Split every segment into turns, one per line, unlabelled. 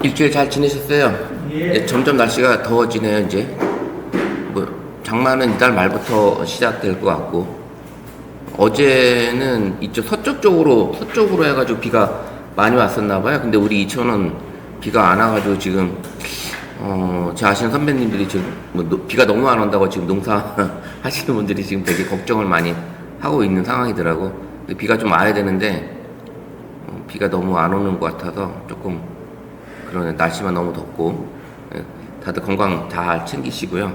일주일 잘 지내셨어요?
예.
점점 날씨가 더워지네요, 이제. 뭐, 장마는 이달 말부터 시작될 것 같고. 어제는 이쪽 서쪽으로 해가지고 비가 많이 왔었나봐요. 근데 우리 이천은 비가 안 와가지고 지금, 제 아시는 선배님들이 지금 비가 너무 안 온다고 지금 농사 하시는 분들이 지금 되게 걱정을 많이 하고 있는 상황이더라고. 근데 비가 좀 와야 되는데, 비가 너무 안 오는 것 같아서 조금 그러네. 날씨만 너무 덥고. 예, 다들 건강 잘 챙기시고요.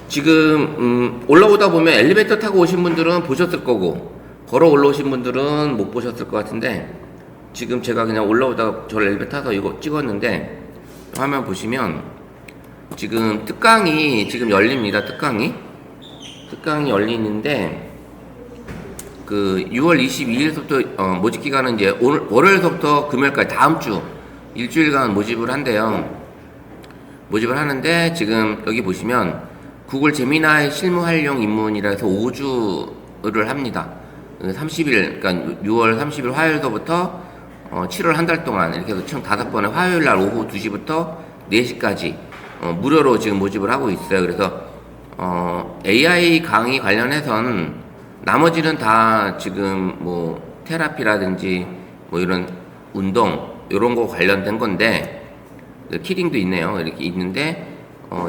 지금 올라오다 보면 엘리베이터 타고 오신 분들은 보셨을 거고, 걸어 올라오신 분들은 못 보셨을 것 같은데, 지금 제가 그냥 올라오다가 저 엘리베이터 타서 이거 찍었는데, 화면 보시면 지금 특강이 지금 열립니다. 특강이 열리는데, 그 6월 22일부터 모집 기간은 이제 오늘 월요일부터 금요일까지 다음 주 일주일간 모집을 한대요. 모집을 하는데 지금 여기 보시면 구글 제미나이 실무 활용 입문이라 해서 5주를 합니다. 30일, 그러니까 6월 30일 화요일서부터 7월 한 달 동안 이렇게 해서 총 5번에 화요일 날 오후 2시부터 4시까지 무료로 지금 모집을 하고 있어요. 그래서 AI 강의 관련해서는 나머지는 다 지금 뭐 테라피라든지 뭐 이런 운동 이런 거 관련된 건데 키링도 있네요. 이렇게 있는데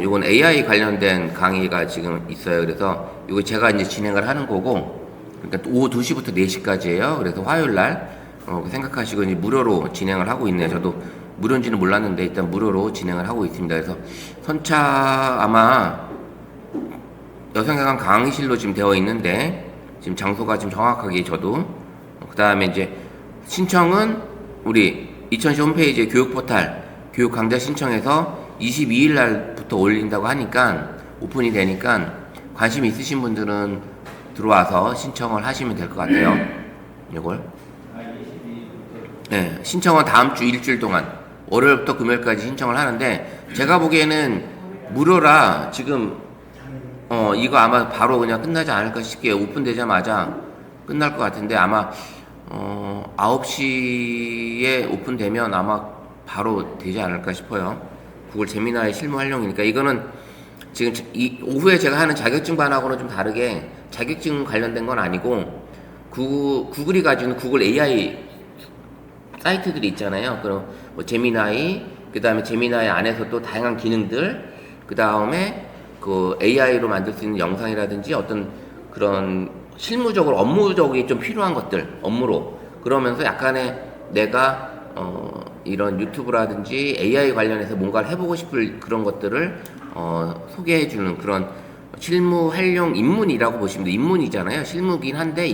요건 AI 관련된 강의가 지금 있어요. 그래서 이거 제가 이제 진행을 하는 거고 그러니까 오후 2시부터 4시까지예요. 그래서 화요일 날 생각하시고 이제 무료로 진행을 하고 있네요. 저도 무료인지는 몰랐는데 일단 무료로 진행을 하고 있습니다. 그래서 선차 아마 여성경영 강의실로 지금 되어 있는데 지금 장소가 지금 정확하게 저도 그 다음에 이제 신청은 우리 이천시 홈페이지에 교육 포탈 교육 강좌 신청해서 22일 날부터 올린다고 하니까 오픈이 되니까 관심 있으신 분들은 들어와서 신청을 하시면 될 것 같아요. 이걸 네, 신청은 다음 주 일주일 동안 월요일부터 금요일까지 신청을 하는데 제가 보기에는 무료라 지금 이거 아마 바로 그냥 끝나지 않을까 싶게요. 오픈되자마자 끝날 것 같은데 아마 9시에 오픈되면 아마 바로 되지 않을까 싶어요. 구글 제미나이 실무 활용이니까 이거는 지금 오후에 제가 하는 자격증 반하고는 좀 다르게 자격증 관련된 건 아니고 구글이 가지고 구글 AI 사이트들이 있잖아요. 그럼 뭐 제미나이, 그 다음에 제미나이 안에서 또 다양한 기능들, 그 다음에 그 AI로 만들 수 있는 영상이라든지 어떤 그런 실무적으로 업무적이 좀 필요한 것들 업무로 그러면서 약간의 내가 이런 유튜브라든지 AI 관련해서 뭔가를 해보고 싶을 그런 것들을 소개해주는 그런 실무 활용 입문이라고 보시면 돼요. 입문이잖아요. 실무긴 한데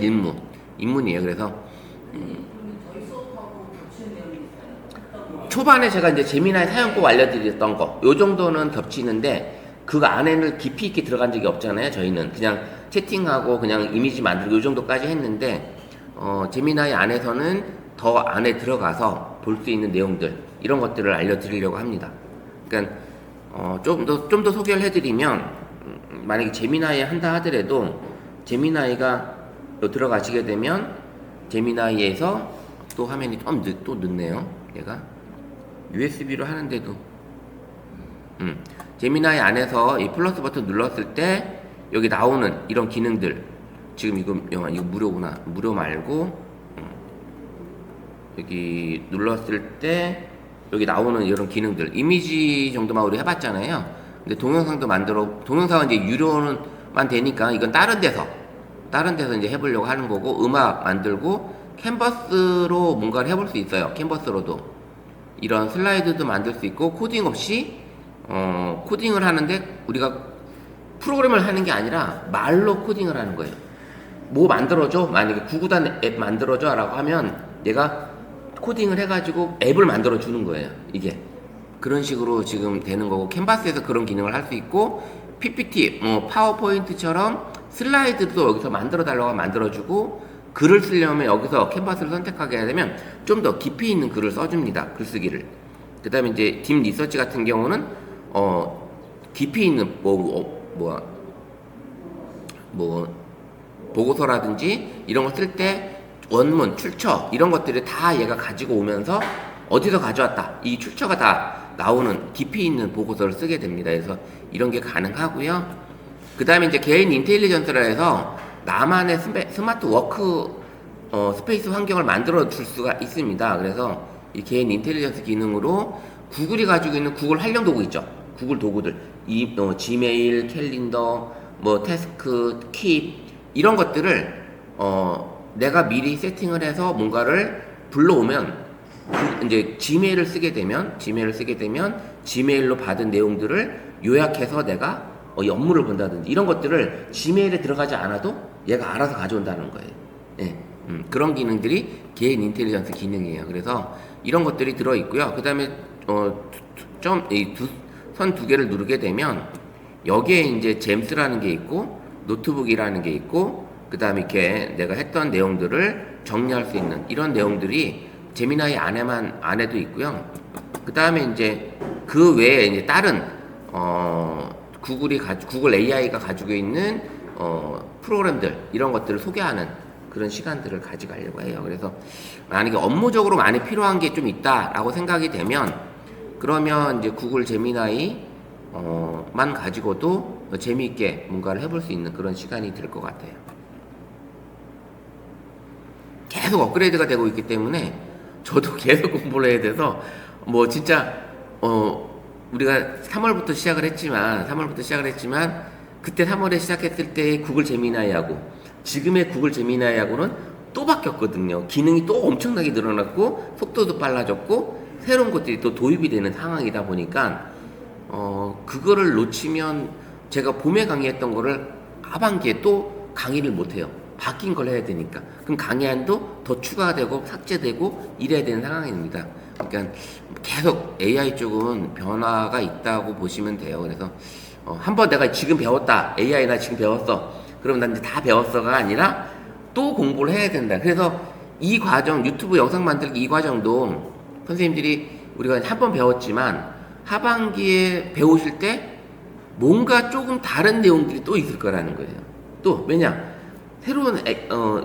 입문이에요. 그래서 초반에 제가 이제 제미나이 사용법 알려드렸던 거, 요 정도는 겹치는데 그 안에는 깊이 있게 들어간 적이 없잖아요. 저희는 그냥 채팅하고 그냥 이미지 만들고 요 정도까지 했는데 제미나이 안에서는 더 안에 들어가서 볼 수 있는 내용들 이런 것들을 알려드리려고 합니다. 그러니까 좀 더 소개를 해드리면 만약에 제미나이 한다 하더라도 제미나이가 들어가시게 되면 제미나이에서 또 화면이 좀 또 늦네요. 얘가 USB로 하는데도 제미나이 안에서 이 플러스 버튼 눌렀을 때 여기 나오는 이런 기능들 지금 이거 무료구나. 무료 말고 여기 눌렀을 때 여기 나오는 이런 기능들 이미지 정도만 우리 해봤잖아요. 근데 동영상은 이제 유료만 되니까 이건 다른 데서 이제 해보려고 하는 거고 음악 만들고 캔버스로 뭔가를 해볼 수 있어요. 캔버스로도 이런 슬라이드도 만들 수 있고 코딩 없이 코딩을 하는데 우리가 프로그램을 하는 게 아니라 말로 코딩을 하는 거예요. 뭐 만들어줘? 만약에 구구단 앱 만들어줘 라고 하면 얘가 코딩을 해가지고 앱을 만들어 주는 거예요. 이게 그런 식으로 지금 되는 거고 캔버스에서 그런 기능을 할 수 있고 PPT, 파워포인트처럼 슬라이드도 여기서 만들어 달라고 하면 만들어주고 글을 쓰려면 여기서 캔버스를 선택하게 되면 좀 더 깊이 있는 글을 써줍니다. 글쓰기를. 그 다음에 이제 딥 리서치 같은 경우는 깊이 있는 보고서라든지 이런 거 쓸 때 원문, 출처 이런 것들을 다 얘가 가지고 오면서 어디서 가져왔다. 이 출처가 다 나오는 깊이 있는 보고서를 쓰게 됩니다. 그래서 이런 게 가능하고요. 그 다음에 이제 개인 인텔리전스라 해서 나만의 스마트 워크 스페이스 환경을 만들어 줄 수가 있습니다. 그래서 이 개인 인텔리전스 기능으로 구글이 가지고 있는 구글 활용 도구 있죠. 구글 도구들, 지메일, 캘린더, 뭐 태스크, 킵 이런 것들을 내가 미리 세팅을 해서 뭔가를 불러오면 이제 지메일을 쓰게 되면 지메일로 받은 내용들을 요약해서 내가 업무를 본다든지 이런 것들을 지메일에 들어가지 않아도 얘가 알아서 가져온다는 거예요. 예, 그런 기능들이 개인 인텔리전스 기능이에요. 그래서 이런 것들이 들어 있고요. 그 다음에 선 두 개를 누르게 되면 여기에 이제 잼스라는 게 있고 노트북이라는 게 있고 그 다음에 이렇게 내가 했던 내용들을 정리할 수 있는 이런 내용들이 제미나이 안에도 있고요. 그 다음에 이제 그 외에 이제 다른 구글 AI가 가지고 있는 프로그램들 이런 것들을 소개하는 그런 시간들을 가져가려고 해요. 그래서 만약에 업무적으로 많이 필요한 게 좀 있다라고 생각이 되면 그러면 이제 구글 제미나이 만 가지고도 재미있게 뭔가를 해볼 수 있는 그런 시간이 될 것 같아요. 계속 업그레이드가 되고 있기 때문에 저도 계속 공부를 해야 돼서 뭐 진짜 우리가 3월부터 시작을 했지만 그때 3월에 시작했을 때 구글 제미나이하고 지금의 구글 제미나이하고는 또 바뀌었거든요. 기능이 또 엄청나게 늘어났고 속도도 빨라졌고 새로운 것들이 또 도입이 되는 상황이다 보니까 그거를 놓치면 제가 봄에 강의했던 거를 하반기에 또 강의를 못해요. 바뀐 걸 해야 되니까. 그럼 강의안도 더 추가되고 삭제되고 이래야 되는 상황입니다. 그러니까 계속 AI 쪽은 변화가 있다고 보시면 돼요. 그래서 한번 내가 지금 배웠다. AI 나 지금 배웠어. 그럼 난 이제 다 배웠어가 아니라 또 공부를 해야 된다. 그래서 이 과정, 유튜브 영상 만들기 이 과정도 선생님들이 우리가 한 번 배웠지만 하반기에 배우실 때 뭔가 조금 다른 내용들이 또 있을 거라는 거예요. 또 왜냐? 새로운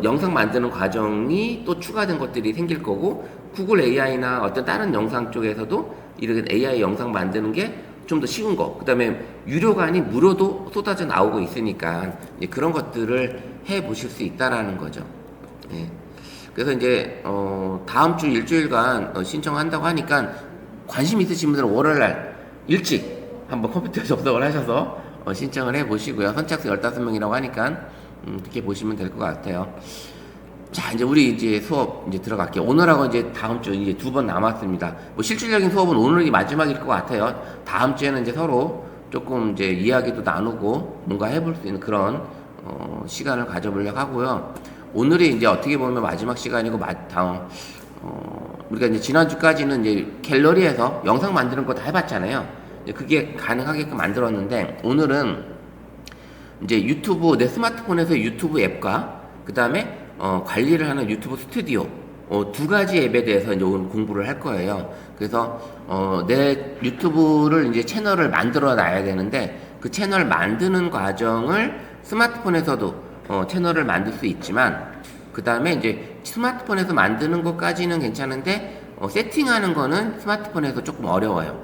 영상 만드는 과정이 또 추가된 것들이 생길 거고 구글 AI나 어떤 다른 영상 쪽에서도 이렇게 AI 영상 만드는 게 좀 더 쉬운 거, 그 다음에 유료가 아닌 무료도 쏟아져 나오고 있으니까 이제 그런 것들을 해 보실 수 있다라는 거죠. 예. 그래서 이제 다음 주 일주일간 신청한다고 하니까 관심 있으신 분들은 월요일날 일찍 한번 컴퓨터 접속을 하셔서 신청을 해 보시고요. 선착순 15명이라고 하니까 이렇게 보시면 될 것 같아요. 자, 이제 우리 이제 수업 이제 들어갈게요. 오늘하고 이제 다음 주 이제 2번 남았습니다. 뭐 실질적인 수업은 오늘이 마지막일 것 같아요. 다음 주에는 이제 서로 조금 이제 이야기도 나누고 뭔가 해볼 수 있는 그런 시간을 가져보려고 하고요. 오늘이 이제 어떻게 보면 마지막 시간이고 우리가 이제 지난주까지는 이제 갤러리에서 영상 만드는 거 다 해봤잖아요. 그게 가능하게끔 만들었는데 오늘은 이제 유튜브 내 스마트폰에서 유튜브 앱과 그 다음에 관리를 하는 유튜브 스튜디오 두 가지 앱에 대해서 이제 오늘 공부를 할 거예요. 그래서 내 유튜브를 이제 채널을 만들어 놔야 되는데 그 채널 만드는 과정을 스마트폰에서도 채널을 만들 수 있지만 그 다음에 이제 스마트폰에서 만드는 것까지는 괜찮은데 세팅하는 거는 스마트폰에서 조금 어려워요.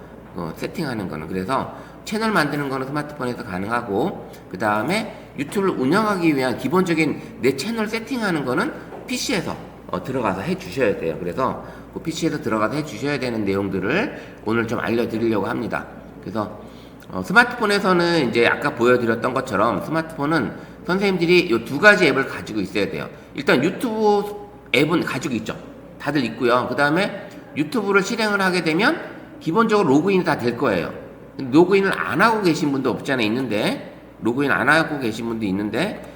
세팅하는 거는. 그래서 채널 만드는 거는 스마트폰에서 가능하고 그 다음에 유튜브를 운영하기 위한 기본적인 내 채널 세팅하는 거는 PC에서 들어가서 해 주셔야 돼요. 그래서 그 PC에서 들어가서 해 주셔야 되는 내용들을 오늘 좀 알려드리려고 합니다. 그래서 스마트폰에서는 이제 아까 보여드렸던 것처럼 스마트폰은 선생님들이 이 두 가지 앱을 가지고 있어야 돼요. 일단 유튜브 앱은 가지고 있죠. 다들 있고요. 그 다음에 유튜브를 실행을 하게 되면 기본적으로 로그인이 다 될 거예요. 로그인을 안 하고 계신 분도 없잖아요. 로그인 안 하고 계신 분도 있는데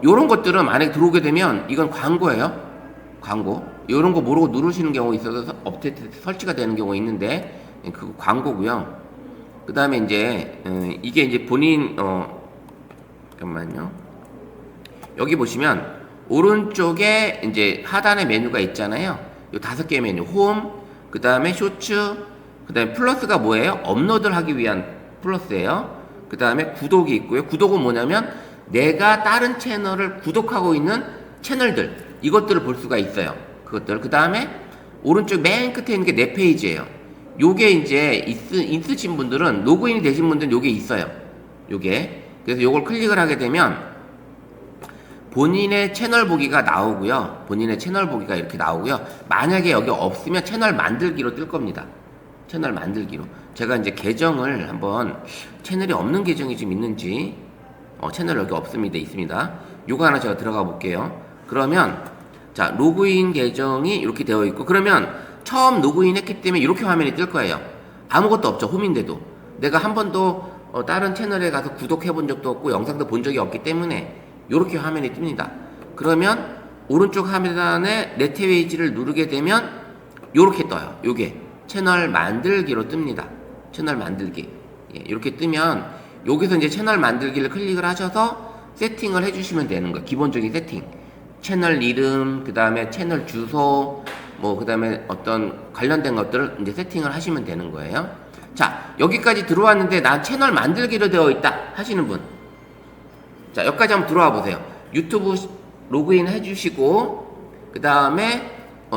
요런 것들은 만약에 들어오게 되면 이건 광고예요. 광고. 요런 거 모르고 누르시는 경우 있어서 업데이트 설치가 되는 경우 있는데 그거 광고고요. 그 다음에 이제 이게 이제 본인 잠깐만요. 여기 보시면 오른쪽에 이제 하단에 메뉴가 있잖아요. 요 5개 메뉴. 홈, 그 다음에 쇼츠, 그 다음에 플러스가 뭐예요? 업로드를 하기 위한 플러스예요. 그 다음에 구독이 있고요. 구독은 뭐냐면 내가 다른 채널을 구독하고 있는 채널들 이것들을 볼 수가 있어요. 그것들. 그 다음에 오른쪽 맨 끝에 있는 게 내 페이지예요. 요게 이제 있으신 분들은, 로그인이 되신 분들은 요게 있어요. 요게. 그래서 요걸 클릭을 하게 되면 본인의 채널 보기가 나오고요. 본인의 채널 보기가 이렇게 나오고요. 만약에 여기 없으면 채널 만들기로 뜰 겁니다. 채널 만들기로. 제가 이제 계정을 한번, 채널이 없는 계정이 좀 있는지, 채널 여기 없습니다. 있습니다. 요거 하나 제가 들어가 볼게요. 그러면, 자, 로그인 계정이 이렇게 되어 있고, 그러면 처음 로그인 했기 때문에 이렇게 화면이 뜰 거예요. 아무것도 없죠. 홈인데도. 내가 한 번도 다른 채널에 가서 구독해 본 적도 없고, 영상도 본 적이 없기 때문에 이렇게 화면이 뜹니다. 그러면 오른쪽 화면에 내 페이지를 누르게 되면 이렇게 떠요. 요게 채널 만들기로 뜹니다. 채널 만들기. 예, 이렇게 뜨면 여기서 이제 채널 만들기를 클릭을 하셔서 세팅을 해주시면 되는 거예요. 기본적인 세팅. 채널 이름, 그 다음에 채널 주소, 그 다음에 어떤 관련된 것들을 이제 세팅을 하시면 되는 거예요. 자, 여기까지 들어왔는데 난 채널 만들기로 되어 있다 하시는 분. 자, 여기까지 한번 들어와 보세요. 유튜브 로그인 해주시고, 그 다음에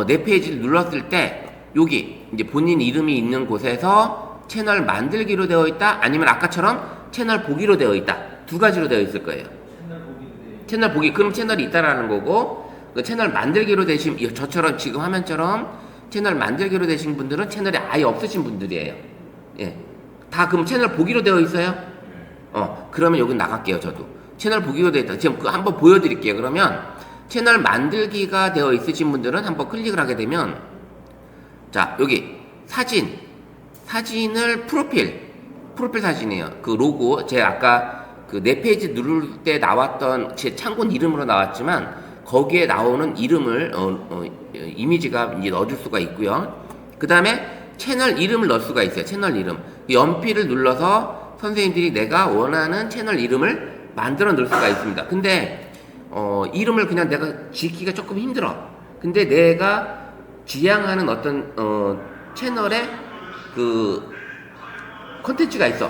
내 페이지를 눌렀을 때 여기 이제 본인 이름이 있는 곳에서 채널 만들기로 되어 있다, 아니면 아까처럼 채널 보기로 되어 있다, 두 가지로 되어 있을 거예요. 채널 보기. 그럼 채널이 있다라는 거고, 그 채널 만들기로 되신, 저처럼 지금 화면처럼 채널 만들기로 되신 분들은 채널이 아예 없으신 분들이에요. 예, 다 그럼 채널 보기로 되어 있어요? 그러면 여기 나갈게요. 저도 채널 보기로 되어 있다. 지금 한번 보여드릴게요. 그러면 채널 만들기가 되어 있으신 분들은 한번 클릭을 하게 되면, 자, 여기 사진을 프로필 사진이에요. 그 로고, 제가 아까 그 내 페이지 누를 때 나왔던 제 창곤 이름으로 나왔지만 거기에 나오는 이름을 이미지가 이제 넣어줄 수가 있고요. 그 다음에 채널 이름을 넣을 수가 있어요. 채널 이름. 연필을 눌러서 선생님들이 내가 원하는 채널 이름을 만들어 넣을 수가 있습니다. 근데 이름을 그냥 내가 짓기가 조금 힘들어. 근데 내가 지향하는 어떤 채널에 그 컨텐츠가 있어.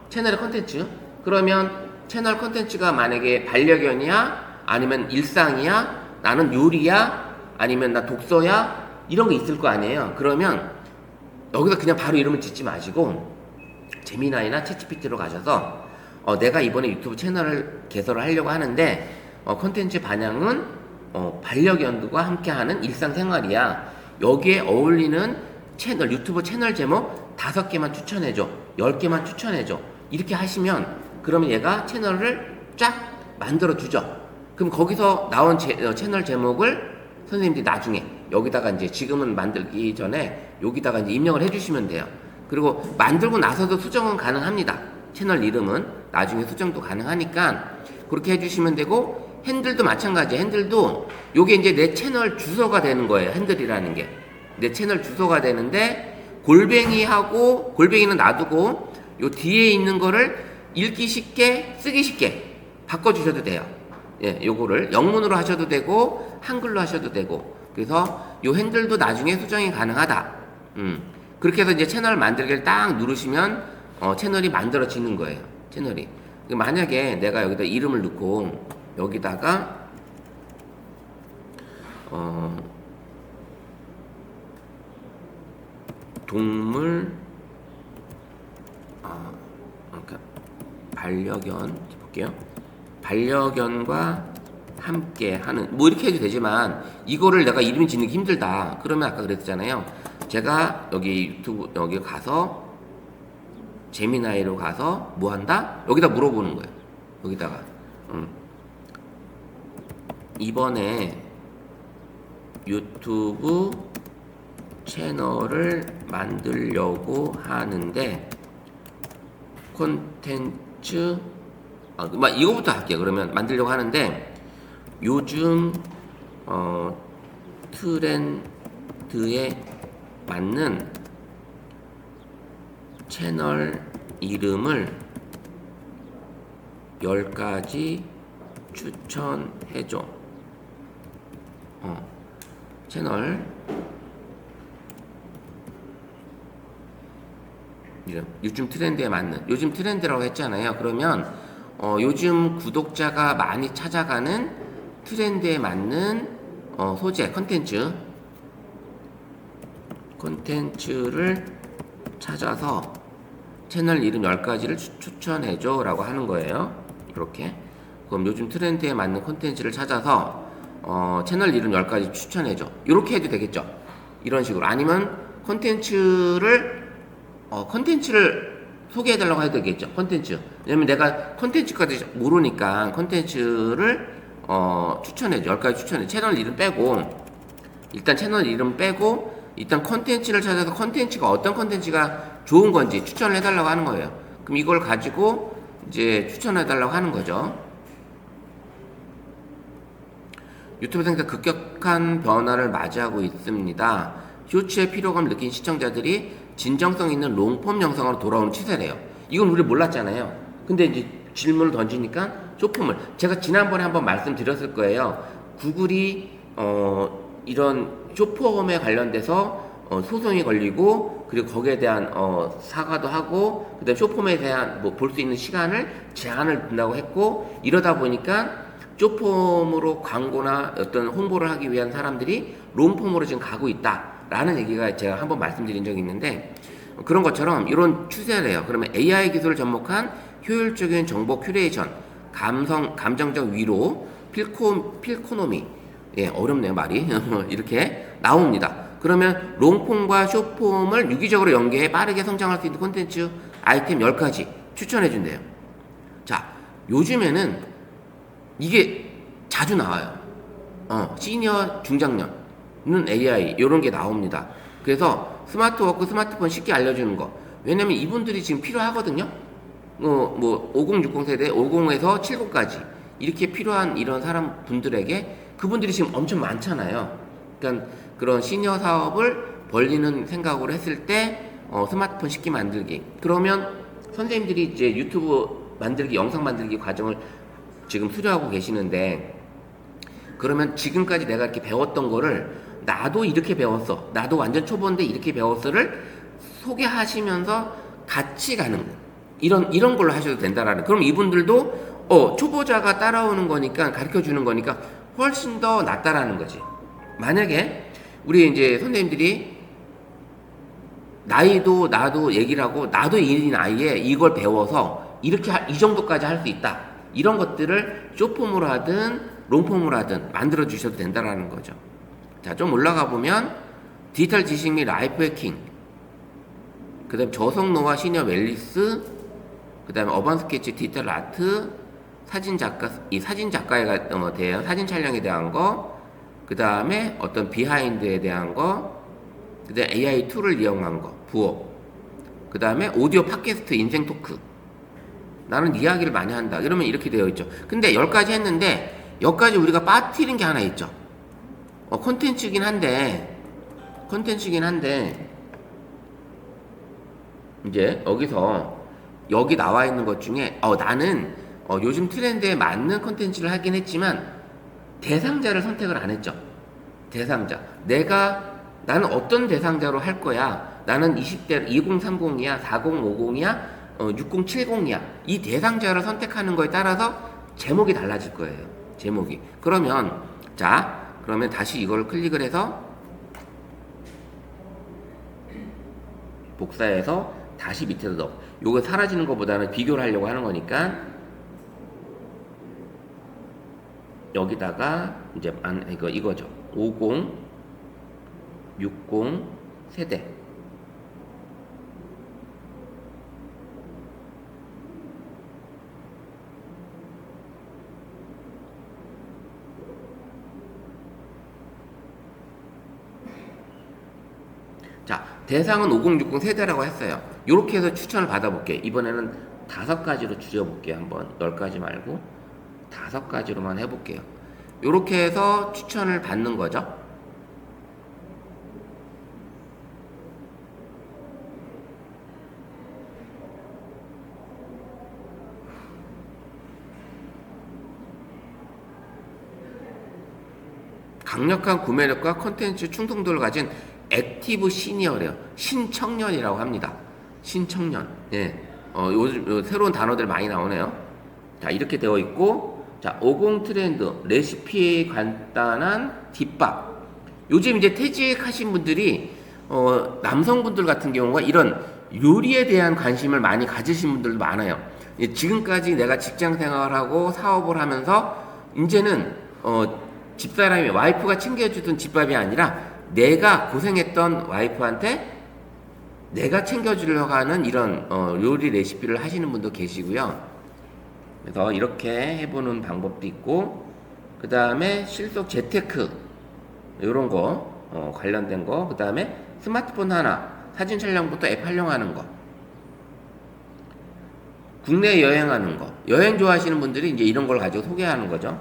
채널의 컨텐츠. 그러면 채널 컨텐츠가 만약에 반려견이야, 아니면 일상이야, 나는 요리야, 아니면 나 독서야, 이런 게 있을 거 아니에요. 그러면 여기서 그냥 바로 이름을 짓지 마시고 제미나이나 챗GPT로 가셔서 내가 이번에 유튜브 채널을 개설을 하려고 하는데 컨텐츠 반영은 반려견들과 함께하는 일상생활이야. 여기에 어울리는 채널, 유튜브 채널 제목 5개만 추천해줘, 10개만 추천해줘, 이렇게 하시면 그러면 얘가 채널을 쫙 만들어주죠. 그럼 거기서 나온 채널 제목을 선생님들이 나중에 여기다가 이제 지금은 만들기 전에 여기다가 이제 입력을 해주시면 돼요. 그리고 만들고 나서도 수정은 가능합니다. 채널 이름은 나중에 수정도 가능하니까 그렇게 해주시면 되고, 핸들도 마찬가지예요. 핸들도 요게 이제 내 채널 주소가 되는 거예요. 핸들이라는 게 내 채널 주소가 되는데, 골뱅이는 놔두고 요 뒤에 있는 거를 읽기 쉽게, 쓰기 쉽게 바꿔주셔도 돼요. 예, 요거를 영문으로 하셔도 되고 한글로 하셔도 되고, 그래서 요 핸들도 나중에 수정이 가능하다. 그렇게 해서 이제 채널 만들기를 딱 누르시면 채널이 만들어지는 거예요. 채널이. 만약에 내가 여기다 이름을 넣고 여기다가 동물 그러니까 반려견 볼게요. 반려견과 함께 하는 이렇게 해도 되지만 이거를 내가 이름 짓는 게 힘들다. 그러면 아까 그랬잖아요. 제가 여기 유튜브 여기 가서 제미나이로 가서 뭐 한다? 여기다 물어보는 거예요. 여기다가 이번에 유튜브 채널을 만들려고 하는데 콘텐츠 이거부터 할게요. 그러면 만들려고 하는데 요즘 트렌드에 맞는 채널 이름을 10가지 추천해줘. 채널 이름, 요즘 트렌드에 맞는, 요즘 트렌드라고 했잖아요. 그러면 요즘 구독자가 많이 찾아가는 트렌드에 맞는 소재, 컨텐츠 콘텐츠를 찾아서 채널 이름 10가지를 추천해줘 라고 하는 거예요. 이렇게. 그럼 요즘 트렌드에 맞는 콘텐츠를 찾아서 채널 이름 10가지 추천해줘. 이렇게 해도 되겠죠. 이런 식으로. 아니면 콘텐츠를 소개해달라고 해도 되겠죠. 콘텐츠. 왜냐면 내가 콘텐츠까지 모르니까 콘텐츠를 추천해줘. 10가지 추천해. 채널 이름 빼고, 일단 채널 이름 빼고, 일단 콘텐츠를 찾아서 콘텐츠가 어떤 콘텐츠가 좋은 건지 추천을 해달라고 하는 거예요. 그럼 이걸 가지고 이제 추천해달라고 하는 거죠. 유튜브 생태 급격한 변화를 맞이하고 있습니다. 쇼츠의 피로감을 느낀 시청자들이 진정성 있는 롱폼 영상으로 돌아오는 추세래요. 이건 우리 몰랐잖아요. 근데 이제 질문을 던지니까 쇼폼을 제가 지난번에 한번 말씀드렸을 거예요. 구글이 이런 쇼폼에 관련돼서 소송이 걸리고 그리고 거기에 대한 사과도 하고 그다음 쇼폼에 대한 뭐 볼 수 있는 시간을 제한을 둔다고 했고 이러다 보니까 쇼폼으로 광고나 어떤 홍보를 하기 위한 사람들이 롱폼으로 지금 가고 있다라는 얘기가 제가 한번 말씀드린 적이 있는데 그런 것처럼 이런 추세래요. 그러면 AI 기술을 접목한 효율적인 정보 큐레이션, 감정적 위로, 필코노미, 예, 어렵네요, 말이. 이렇게 나옵니다. 그러면 롱폼과 숏폼을 유기적으로 연계해 빠르게 성장할 수 있는 콘텐츠 아이템 10가지 추천해준대요. 자, 요즘에는 이게 자주 나와요. 시니어, 중장년은 AI, 요런 게 나옵니다. 그래서 스마트워크, 스마트폰 쉽게 알려주는 거. 왜냐면 이분들이 지금 필요하거든요. 50, 60 세대, 50에서 70까지. 이렇게 필요한 이런 사람 분들에게 그분들이 지금 엄청 많잖아요. 그러니까 그런 시니어 사업을 벌리는 생각으로 했을 때 스마트폰 쉽게 만들기. 그러면 선생님들이 이제 유튜브 만들기, 영상 만들기 과정을 지금 수료하고 계시는데 그러면 지금까지 내가 이렇게 배웠던 거를 나도 이렇게 배웠어. 나도 완전 초보인데 이렇게 배웠어를 소개하시면서 같이 가는 거. 이런 걸로 하셔도 된다라는. 그럼 이분들도 초보자가 따라오는 거니까 가르쳐 주는 거니까 훨씬 더 낫다라는 거지. 만약에 우리 이제 선생님들이 나도 얘기를 하고 나도 이 나이에 이걸 배워서 이렇게 이 정도까지 할 수 있다. 이런 것들을 숏폼으로 하든 롱폼으로 하든 만들어 주셔도 된다라는 거죠. 자, 좀 올라가 보면 디지털 지식 및 라이프 해킹, 그 다음에 저성노와 시니어 웰리스, 그 다음에 어반 스케치, 디지털 아트, 사진 작가에 대한 사진 촬영에 대한 거, 그 다음에 어떤 비하인드에 대한 거, 그 다음에 AI 툴을 이용한 거, 부업, 그 다음에 오디오 팟캐스트 인생 토크. 나는 이야기를 많이 한다. 이러면 이렇게 되어 있죠. 근데 10가지 했는데 여기까지 우리가 빠뜨린 게 하나 있죠. 콘텐츠긴 한데 이제 여기 나와 있는 것 중에 나는 요즘 트렌드에 맞는 콘텐츠를 하긴 했지만 대상자를 선택을 안 했죠. 대상자. 나는 어떤 대상자로 할 거야. 나는 20대 2030이야, 4050이야, 6070이야. 이 대상자를 선택하는 거에 따라서 제목이 달라질 거예요. 제목이. 그러면 다시 이걸 클릭을 해서 복사해서 다시 밑에서 넣어. 요거 사라지는 것보다는 비교를 하려고 하는 거니까 여기다가 이제 이거죠. 50, 60 세대. 자, 대상은 5060 세대라고 했어요. 이렇게 해서 추천을 받아볼게요. 이번에는 5가지로 줄여볼게요. 한번 10가지 말고 5가지로만 해볼게요. 이렇게 해서 추천을 받는 거죠. 강력한 구매력과 콘텐츠 충동도를 가진 액티브 시니어래요. 신청년이라고 합니다. 신청년. 예. 요즘 새로운 단어들 많이 나오네요. 자, 이렇게 되어 있고, 자, 50 트렌드, 레시피에 간단한 뒷밥. 요즘 이제 퇴직하신 분들이 남성분들 같은 경우가 이런 요리에 대한 관심을 많이 가지신 분들도 많아요. 지금까지 내가 직장 생활하고 사업을 하면서 이제는 집사람이 와이프가 챙겨주던 집밥이 아니라 내가 고생했던 와이프한테 내가 챙겨주려고 하는 이런 요리 레시피를 하시는 분도 계시고요. 그래서 이렇게 해보는 방법도 있고, 그 다음에 실속 재테크 이런 거 관련된 거, 그 다음에 스마트폰 하나 사진 촬영부터 앱 활용하는 거, 국내 여행하는 거, 여행 좋아하시는 분들이 이제 이런 걸 가지고 소개하는 거죠.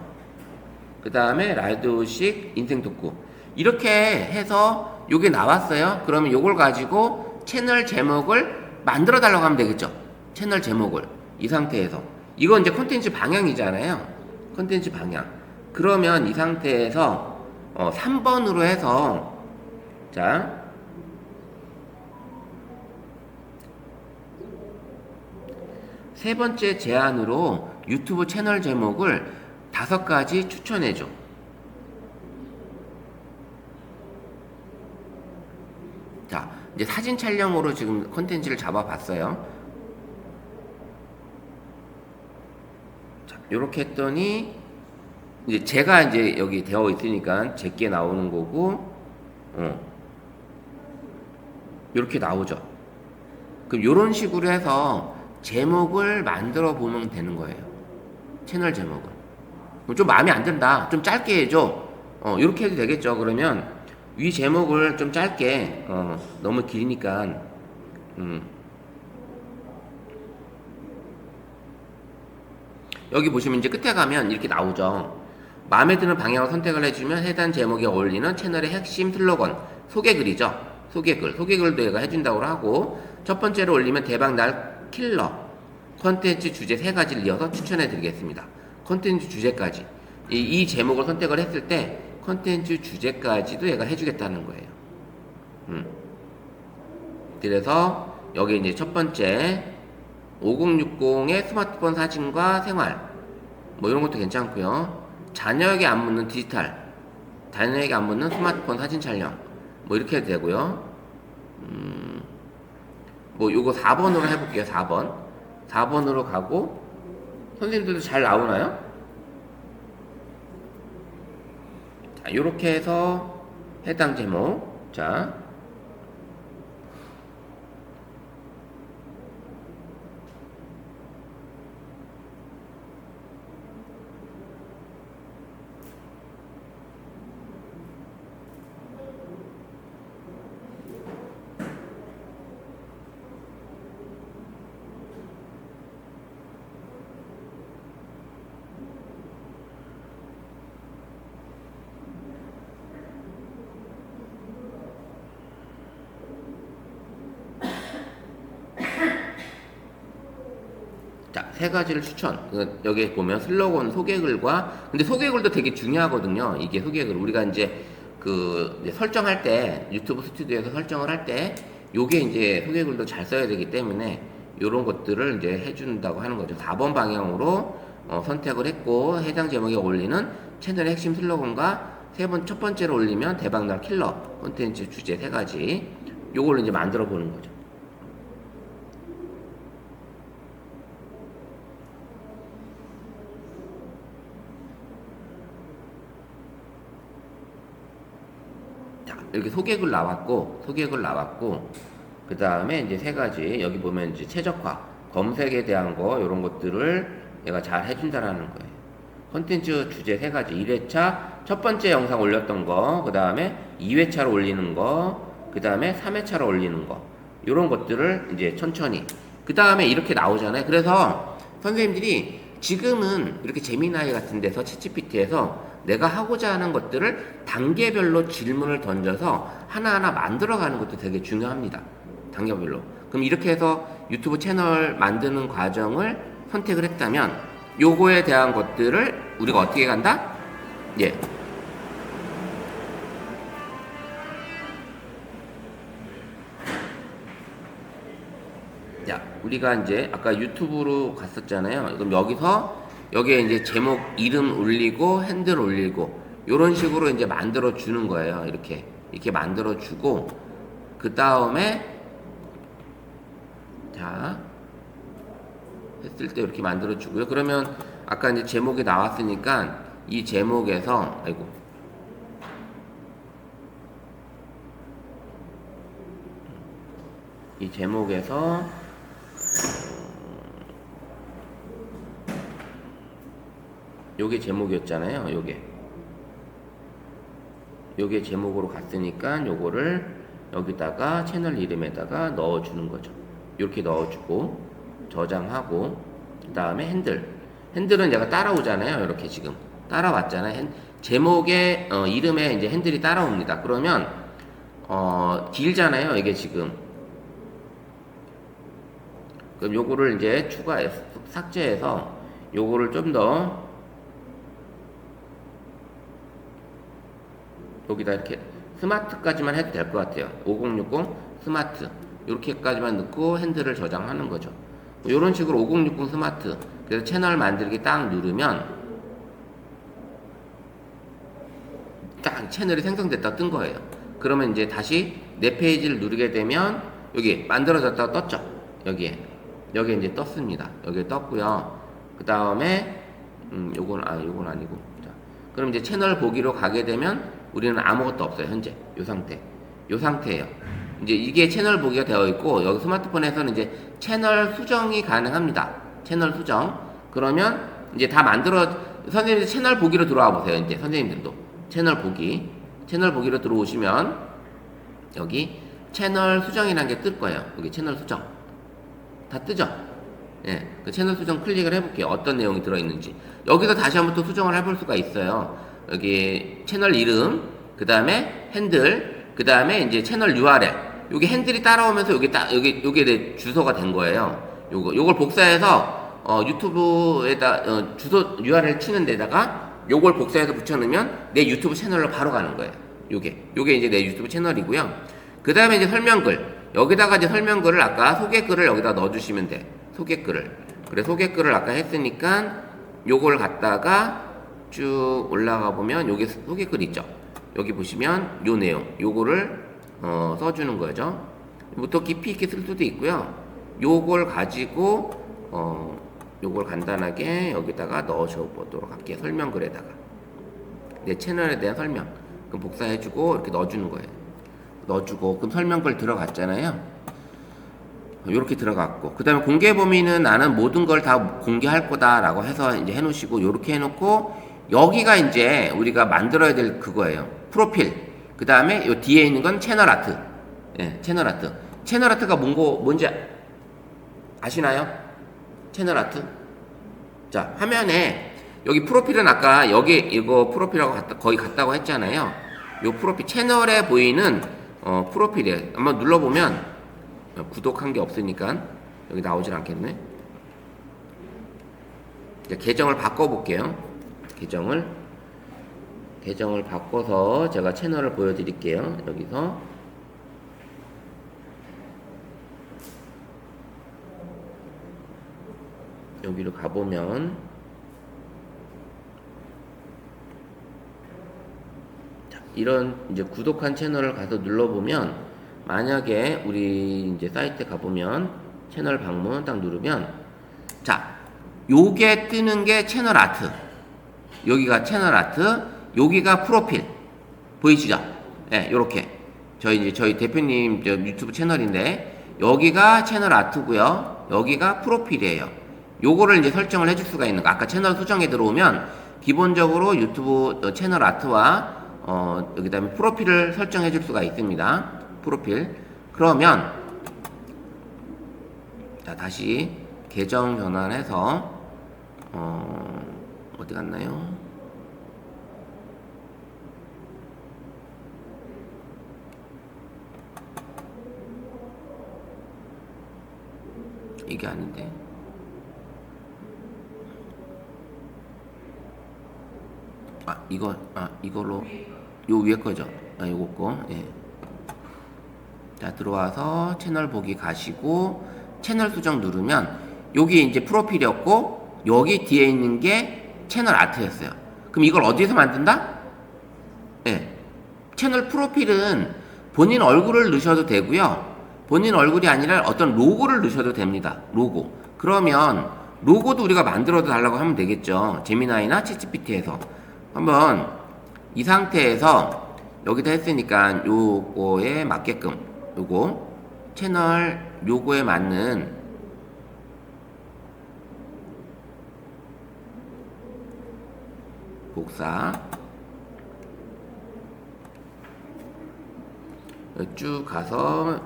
그 다음에 라이도식 인생 독구, 이렇게 해서 요게 나왔어요. 그러면 요걸 가지고 채널 제목을 만들어 달라고 하면 되겠죠. 채널 제목을 이 상태에서, 이건 이제 콘텐츠 방향이잖아요. 콘텐츠 방향. 그러면 이 상태에서 3번으로 해서, 자, 세 번째 제안으로 유튜브 채널 제목을 5가지 추천해줘. 자, 이제 사진 촬영으로 지금 콘텐츠를 잡아봤어요. 자, 요렇게 했더니 이제 제가 이제 여기 되어 있으니까 제게 나오는 거고, 요렇게 나오죠. 그럼 요런 식으로 해서 제목을 만들어 보면 되는 거예요. 채널 제목을. 좀 마음에 안 든다, 좀 짧게 해줘, 요렇게 해도 되겠죠. 그러면 위 제목을 좀 짧게, 너무 길니까, 여기 보시면 이제 끝에 가면 이렇게 나오죠. 마음에 드는 방향을 선택을 해주면 해당 제목에 어울리는 채널의 핵심 슬로건, 소개글이죠. 소개글도 얘가 해준다고 하고, 첫 번째로 올리면 대박날 킬러 콘텐츠 주제 3가지를 이어서 추천해 드리겠습니다. 콘텐츠 주제까지, 이 제목을 선택을 했을 때 콘텐츠 주제까지도 얘가 해주겠다는 거예요. 그래서 여기 이제 첫 번째 5060의 스마트폰 사진과 생활, 뭐 이런 것도 괜찮고요. 자녀에게 안 묻는 디지털, 자녀에게 안 묻는 스마트폰 사진 촬영, 뭐 이렇게 해도 되고요. 뭐 요거 4번으로 해볼게요. 4번으로 가고, 선생님들도 잘 나오나요? 자, 요렇게 해서 해당 제목, 자, 자, 3가지를 추천. 여기 보면 슬로건, 소개글과, 근데 소개글도 되게 중요하거든요. 이게 소개글. 우리가 이제 이제 설정할 때, 유튜브 스튜디오에서 설정을 할 때, 요게 이제 소개글도 잘 써야 되기 때문에, 요런 것들을 이제 해준다고 하는 거죠. 4번 방향으로 선택을 했고, 해당 제목에 어울리는 채널의 핵심 슬로건과 첫 번째로 올리면 대박날 킬러 콘텐츠 주제 3가지. 요걸로 이제 만들어 보는 거죠. 이렇게 소개글 나왔고, 그 다음에 이제 3가지, 여기 보면 이제 최적화, 검색에 대한 거, 요런 것들을 얘가 잘 해준다라는 거예요. 콘텐츠 주제 3가지, 1회차, 첫 번째 영상 올렸던 거, 그 다음에 2회차로 올리는 거, 그 다음에 3회차로 올리는 거, 요런 것들을 이제 천천히. 그 다음에 이렇게 나오잖아요. 그래서 선생님들이 지금은 이렇게 제미나이 같은 데서, 챗GPT에서 내가 하고자 하는 것들을 단계별로 질문을 던져서 하나하나 만들어가는 것도 되게 중요합니다. 단계별로. 그럼 이렇게 해서 유튜브 채널 만드는 과정을 선택을 했다면 요거에 대한 것들을 우리가 어떻게 간다? 예. 자, 우리가 이제 아까 유튜브로 갔었잖아요. 그럼 여기에 이제 제목 이름 올리고 핸들 올리고 요런 식으로 이제 만들어 주는 거예요. 이렇게 만들어 주고, 그 다음에 자 했을 때 이렇게 만들어 주고요. 그러면 아까 이제 제목이 나왔으니까 이 제목에서 아이고 이 제목에서 요게 제목이었잖아요. 요게 제목으로 갔으니까 요거를 여기다가 채널 이름에다가 넣어주는 거죠. 이렇게 넣어주고 저장하고 그 다음에 핸들은 얘가 따라오잖아요. 이렇게 지금 따라왔잖아요. 제목의 이름에 이제 핸들이 따라옵니다. 그러면 길잖아요. 이게 지금 그럼 요거를 이제 삭제해서 요거를 좀 더 여기다 이렇게 스마트까지만 해도 될 것 같아요. 5060 스마트 이렇게까지만 넣고 핸들을 저장하는 거죠. 이런 식으로 5060 스마트 그래서 채널 만들기 딱 누르면 딱 채널이 생성됐다 뜬 거예요. 그러면 이제 다시 내 페이지를 누르게 되면 여기 만들어졌다가 떴죠. 여기에 이제 떴습니다. 여기에 떴고요. 그 다음에 요건 아니고 자, 그럼 이제 채널 보기로 가게 되면 우리는 아무것도 없어요. 현재 요 상태예요. 이제 이게 채널 보기가 되어 있고 여기 스마트폰에서는 이제 채널 수정이 가능합니다. 채널 수정. 그러면 이제 다 선생님들 채널 보기로 들어와 보세요. 이제 선생님들도 채널 보기로 들어오시면 여기 채널 수정이라는 게 뜰 거예요. 여기 채널 수정 다 뜨죠. 예, 그 채널 수정 클릭을 해볼게요. 어떤 내용이 들어있는지. 여기서 다시 한번 또 수정을 해볼 수가 있어요. 여기 채널 이름, 그 다음에 핸들, 그 다음에 이제 채널 URL. 여기 핸들이 따라오면서 요게 내 주소가 된 거예요. 요걸 복사해서 유튜브에다 주소 URL 치는 데다가 요걸 복사해서 붙여넣으면 내 유튜브 채널로 바로 가는 거예요. 요게 이제 내 유튜브 채널이고요. 그 다음에 이제 설명글. 여기다가 이제 설명글을 아까 소개글을 여기다 넣어주시면 돼. 소개글을 아까 했으니까 요걸 갖다가 쭉 올라가 보면 여기 소개글 있죠. 여기 보시면 요 내용 요거를 써주는 거죠. 뭐 더 깊이 있게 쓸 수도 있고요. 요걸 가지고 요걸 간단하게 여기다가 넣어줘 보도록 할게요. 설명글에다가 내 채널에 대한 설명 그럼 복사해주고 이렇게 넣어주는 거예요. 넣어주고 그럼 설명글 들어갔잖아요. 이렇게 들어갔고 그 다음에 공개 범위는 나는 모든 걸 다 공개할 거다 라고 해서 이제 해놓으시고 이렇게 해놓고 여기가 이제 우리가 만들어야 될 그거예요. 프로필 그 다음에 요 뒤에 있는 건 채널 아트. 예, 채널 아트가 뭔지 아시나요? 채널 아트. 자 화면에 여기 프로필은 아까 여기 이거 프로필하고 거의 같다고 했잖아요. 요 프로필 채널에 보이는 프로필이에요. 한번 눌러보면 구독한 게 없으니까 여기 나오질 않겠네. 이제 계정을 바꿔볼게요. 계정을 바꿔서 제가 채널을 보여드릴게요. 여기서 여기로 가보면 자, 이런 이제 구독한 채널을 가서 눌러보면 만약에 우리 이제 사이트에 가보면 채널 방문 딱 누르면 자 요게 뜨는 게 채널 아트. 여기가 채널 아트, 여기가 프로필. 보이시죠? 네, 요렇게. 저희 대표님 유튜브 채널인데, 여기가 채널 아트고요 여기가 프로필이에요. 요거를 이제 설정을 해줄 수가 있는 거. 아까 채널 수정에 들어오면, 기본적으로 유튜브 채널 아트와, 여기 다음에 프로필을 설정해 줄 수가 있습니다. 프로필. 그러면, 자, 다시 계정 변환해서, 어디 갔나요? 이게 아닌데. 이걸로, 요 위에 거죠. 요거 거, 예. 자, 들어와서 채널 보기 가시고, 채널 수정 누르면, 여기 이제 프로필이었고, 여기 뒤에 있는 게 채널 아트였어요. 그럼 이걸 어디서 만든다? 예. 채널 프로필은 본인 얼굴을 넣으셔도 되고요. 본인 얼굴이 아니라 어떤 로고를 넣으셔도 됩니다. 로고. 그러면 로고도 우리가 만들어 달라고 하면 되겠죠. 제미나이나 챗GPT에서. 한번 이 상태에서 여기다 했으니까 요거에 맞게끔 요거 채널 요거에 맞는 복사 쭉 가서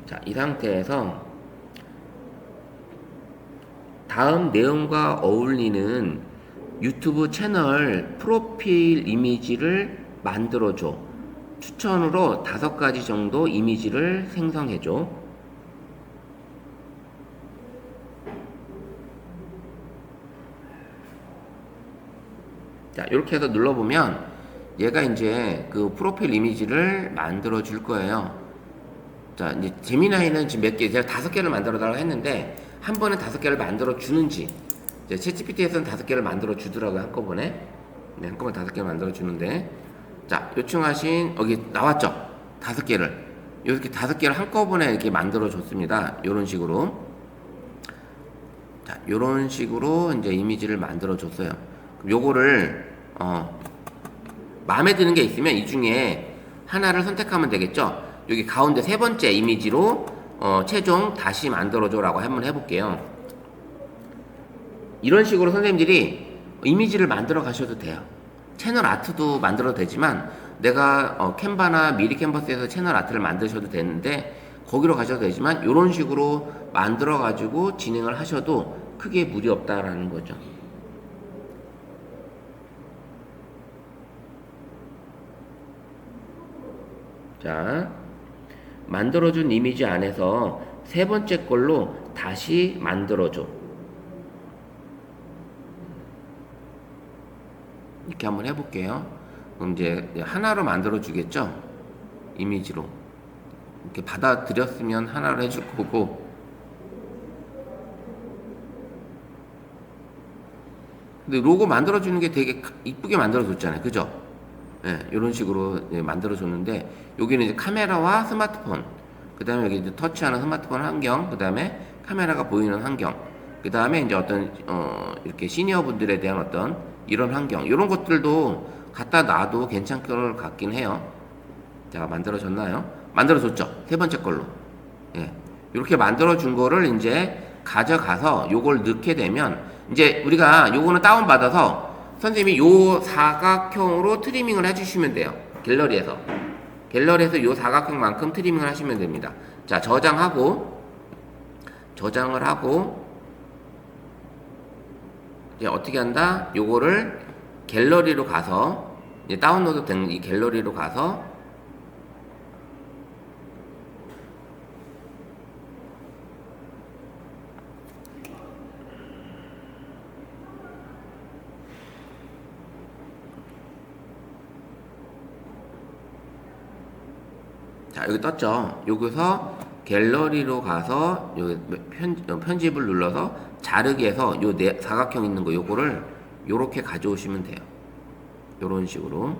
자, 이 상태에서 다음 내용과 어울리는 유튜브 채널 프로필 이미지를 만들어줘. 추천으로 5가지 정도 이미지를 생성해줘. 자, 이렇게 해서 눌러보면 얘가 이제 그 프로필 이미지를 만들어 줄 거예요. 자, 이제 제미나이는 지금 몇 개, 제가 5개를 만들어 달라고 했는데 한 번에 5개를 만들어 주는지, 이제 챗GPT에서는 5개를 만들어 주더라고요, 한꺼번에. 네, 한꺼번에 5개를 만들어 주는데, 자, 요청하신 여기 나왔죠? 5개를 이렇게 5개를 한꺼번에 이렇게 만들어 줬습니다. 요런 식으로. 자, 요런 식으로 이제 이미지를 만들어 줬어요. 그럼 요거를 마음에 드는 게 있으면 이 중에 하나를 선택하면 되겠죠. 여기 가운데 3번째 이미지로 최종 다시 만들어줘 라고 한번 해볼게요. 이런 식으로 선생님들이 이미지를 만들어 가셔도 돼요. 채널 아트도 만들어도 되지만 내가 캔바나 미리 캔버스에서 채널 아트를 만드셔도 되는데 거기로 가셔도 되지만 이런 식으로 만들어 가지고 진행을 하셔도 크게 무리 없다라는 거죠. 자, 만들어준 이미지 안에서 3번째 걸로 다시 만들어줘. 이렇게 한번 해볼게요. 그럼 이제 하나로 만들어 주겠죠? 이미지로. 이렇게 받아들였으면 하나로 해줄 거고. 근데 로고 만들어 주는 게 되게 이쁘게 만들어 줬잖아요. 그죠? 예, 이런 식으로 만들어 줬는데, 여기는 이제 카메라와 스마트폰, 그 다음에 여기 이제 터치하는 스마트폰 환경, 그 다음에 카메라가 보이는 환경, 그 다음에 이제 어떤, 이렇게 시니어 분들에 대한 어떤 이런 환경, 이런 것들도 갖다 놔도 괜찮을 것 같긴 해요. 자, 만들어졌나요? 만들어줬죠? 3번째 걸로. 예. 이렇게 만들어준 거를 이제 가져가서 요걸 넣게 되면, 이제 우리가 요거는 다운받아서 선생님이 요 사각형으로 트리밍을 해주시면 돼요. 갤러리에서 요 사각형만큼 트리밍을 하시면 됩니다. 자, 저장을 하고, 이제 어떻게 한다? 요거를 갤러리로 가서, 이제 다운로드 된 이 갤러리로 가서, 자, 여기 떴죠? 여기서 갤러리로 가서 여기 편집을 눌러서 자르기에서 요 사각형 있는 거 요거를 요렇게 가져오시면 돼요. 요런 식으로.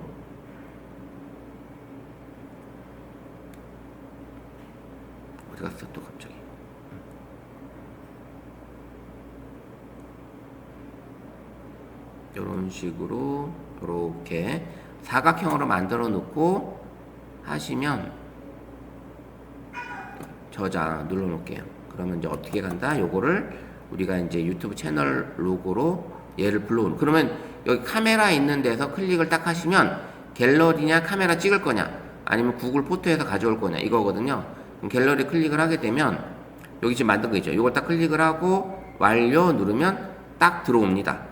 어디 갔어 또 갑자기. 요런 식으로 요렇게 사각형으로 만들어 놓고 하시면, 저장 눌러 놓을게요. 그러면 이제 어떻게 간다? 요거를 우리가 이제 유튜브 채널 로고로 얘를 불러오는. 그러면 여기 카메라 있는 데서 클릭을 딱 하시면 갤러리냐 카메라 찍을 거냐 아니면 구글 포토에서 가져올 거냐 이거거든요. 그럼 갤러리 클릭을 하게 되면 여기 지금 만든 거 있죠. 요걸 딱 클릭을 하고 완료 누르면 딱 들어옵니다.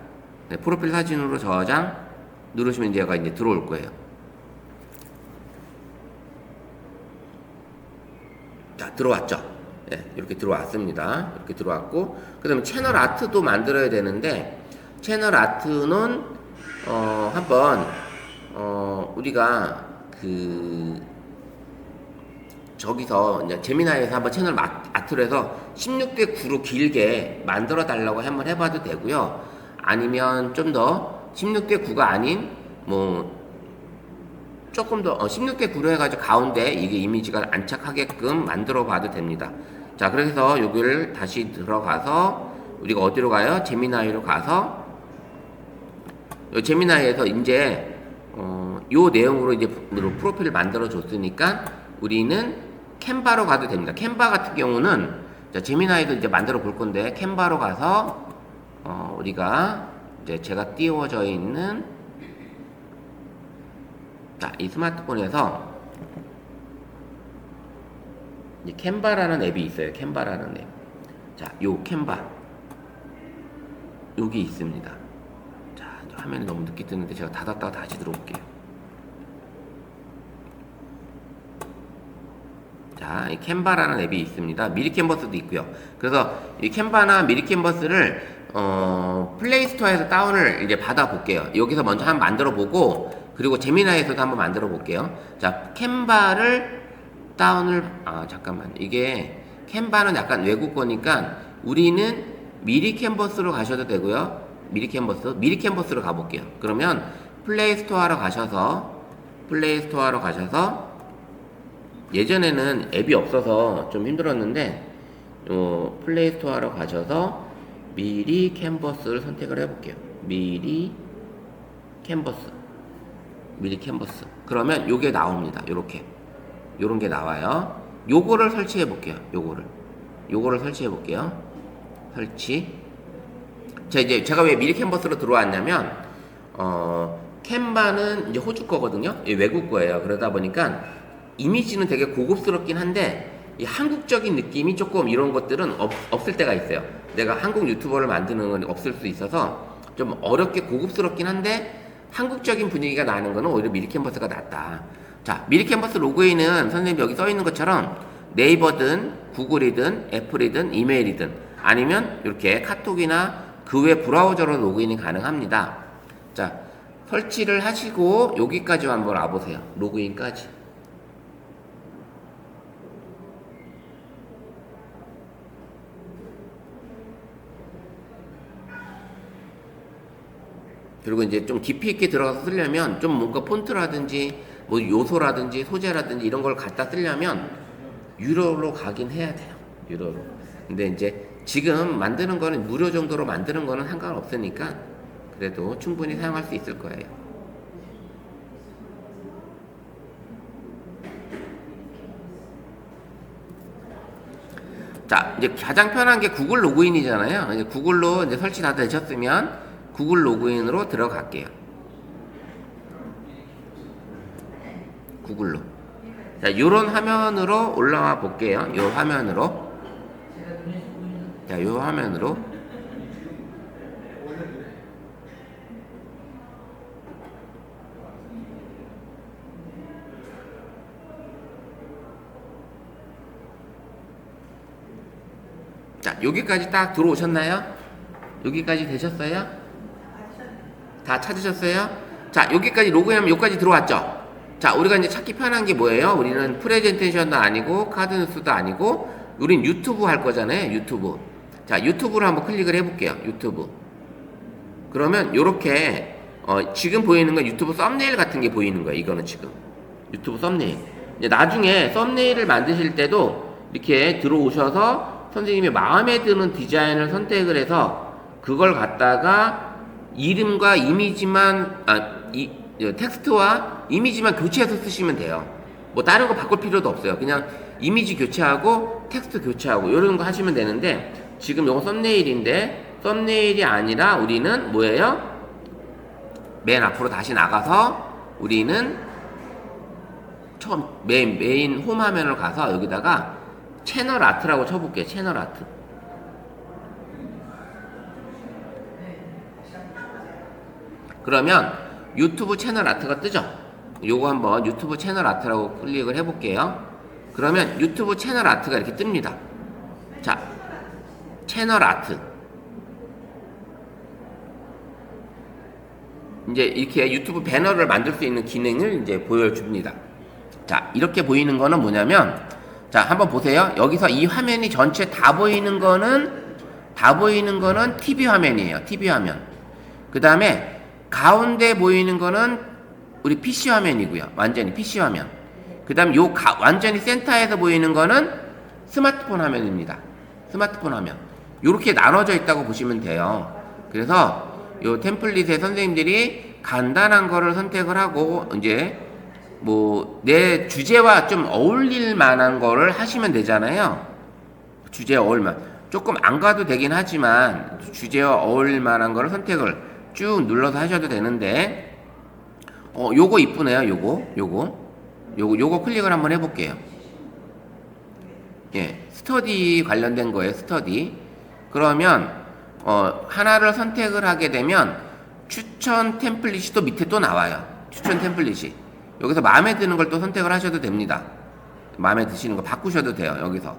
네, 프로필 사진으로 저장 누르시면 얘가 이제 들어올 거예요. 자, 들어왔죠? 네, 이렇게 들어왔습니다. 이렇게 들어왔고, 그 다음에 채널 아트도 만들어야 되는데, 채널 아트는, 한번, 우리가 저기서 이제 제미나이에서 한번 채널 아트로 해서 16대 9로 길게 만들어 달라고 한번 해봐도 되고요. 아니면 좀 더 16대 9가 아닌 뭐 조금 더 16대 9로 해가지고 가운데 이게 이미지가 안착하게끔 만들어 봐도 됩니다. 자, 그래서 여기를 다시 들어가서 우리가 어디로 가요? 제미나이로 가서 제미나이에서 이제 요 내용으로 이제 프로필을 만들어 줬으니까 우리는 캔바로 가도 됩니다. 캔바 같은 경우는 자, 제미나이도 이제 만들어 볼 건데 캔바로 가서 우리가 이제 제가 띄워져 있는 자, 이 스마트폰에서 이 캔바라는 앱이 있어요. 캔바라는 앱. 자, 요 캔바 여기 있습니다. 자, 화면이 너무 늦게 뜨는데 제가 닫았다가 다시 들어올게요. 자, 이 캔바라는 앱이 있습니다. 미리 캔버스도 있고요. 그래서 이 캔바나 미리 캔버스를 플레이스토어에서 다운을 이제 받아 볼게요. 여기서 먼저 한번 만들어 보고 그리고 제미나이에서도 한번 만들어 볼게요. 자, 캔바를 다운을 잠깐만, 이게 캔바는 약간 외국 거니까 우리는 미리 캔버스로 가셔도 되고요. 미리 캔버스로 가볼게요. 그러면 플레이스토어로 가셔서 예전에는 앱이 없어서 좀 힘들었는데 플레이스토어로 가셔서 미리 캔버스를 선택을 해볼게요. 미리 캔버스. 그러면 요게 나옵니다. 요런 게 나와요. 요거를 설치해 볼게요. 요거를 설치해 볼게요. 자, 이제 제가 왜 미리 캔버스로 들어왔냐면 캔바는 이제 호주 거거든요. 외국 거예요. 그러다 보니까 이미지는 되게 고급스럽긴 한데 이 한국적인 느낌이 조금 이런 것들은 없을 때가 있어요. 내가 한국 유튜버를 만드는 건 없을 수 있어서 좀 어렵게 고급스럽긴 한데 한국적인 분위기가 나는 거는 오히려 미리 캔버스가 낫다. 자, 미리 캔버스 로그인은 선생님 여기 써 있는 것처럼 네이버든 구글이든 애플이든 이메일이든 아니면 이렇게 카톡이나 그 외 브라우저로 로그인이 가능합니다. 자, 설치를 하시고 여기까지 한번 와보세요. 로그인까지. 그리고 이제 좀 깊이 있게 들어가서 쓰려면 좀 뭔가 폰트라든지 뭐 요소라든지 소재라든지 이런 걸 갖다 쓰려면 유료로 가긴 해야 돼요. 유료로. 근데 이제 지금 만드는 거는 무료 정도로 만드는 거는 상관없으니까 그래도 충분히 사용할 수 있을 거예요. 자, 이제 가장 편한 게 구글 로그인이잖아요. 이제 구글로 이제 설치 다 되셨으면 구글 로그인으로 들어갈게요. 구글로. 자, 요런 화면으로 올라와 볼게요. 요 화면으로. 자, 요 화면으로. 자, 여기까지 딱 들어오셨나요? 여기까지 되셨어요? 다 찾으셨어요? 자, 여기까지 로그인하면 여기까지 들어왔죠? 자, 우리가 이제 찾기 편한 게 뭐예요? 우리는 프레젠테이션도 아니고 카드 뉴스도 아니고 우린 유튜브 할 거잖아요. 유튜브. 자, 유튜브를 한번 클릭을 해볼게요. 유튜브. 그러면 요렇게 지금 보이는 건 유튜브 썸네일 같은 게 보이는 거예요. 이거는 지금 유튜브 썸네일. 이제 나중에 썸네일을 만드실 때도 이렇게 들어오셔서 선생님이 마음에 드는 디자인을 선택을 해서 그걸 갖다가 이름과 이미지만 텍스트와 이미지만 교체해서 쓰시면 돼요. 뭐 다른 거 바꿀 필요도 없어요. 그냥 이미지 교체하고 텍스트 교체하고 이런 거 하시면 되는데 지금 요거 썸네일인데 썸네일이 아니라 우리는 뭐예요? 맨 앞으로 다시 나가서 우리는 처음 메인 홈 화면을 가서 여기다가 채널 아트라고 쳐볼게요. 채널 아트. 그러면 유튜브 채널 아트가 뜨죠? 요거 한번 유튜브 채널 아트라고 클릭을 해볼게요. 그러면 유튜브 채널 아트가 이렇게 뜹니다. 자, 채널 아트. 이제 이렇게 유튜브 배너를 만들 수 있는 기능을 이제 보여줍니다. 자, 이렇게 보이는 거는 뭐냐면, 자, 한번 보세요. 여기서 이 화면이 전체 다 보이는 거는 TV 화면이에요. TV 화면. 그 다음에 가운데 보이는 거는 우리 PC 화면이고요. 완전히 PC 화면. 그 다음 완전히 센터에서 보이는 거는 스마트폰 화면입니다. 스마트폰 화면. 요렇게 나눠져 있다고 보시면 돼요. 그래서 요 템플릿에 선생님들이 간단한 거를 선택을 하고 이제 뭐 내 주제와 좀 어울릴 만한 거를 하시면 되잖아요. 주제에 어울만 조금 안 가도 되긴 하지만 주제와 어울릴 만한 거를 선택을 쭉 눌러서 하셔도 되는데 요거 이쁘네요. 요거 클릭을 한번 해볼게요. 예, 스터디 관련된 거예요. 스터디. 그러면 하나를 선택을 하게 되면 추천 템플릿이 또 밑에 또 나와요. 추천 템플릿이. 여기서 마음에 드는 걸 또 선택을 하셔도 됩니다. 마음에 드시는 거 바꾸셔도 돼요. 여기서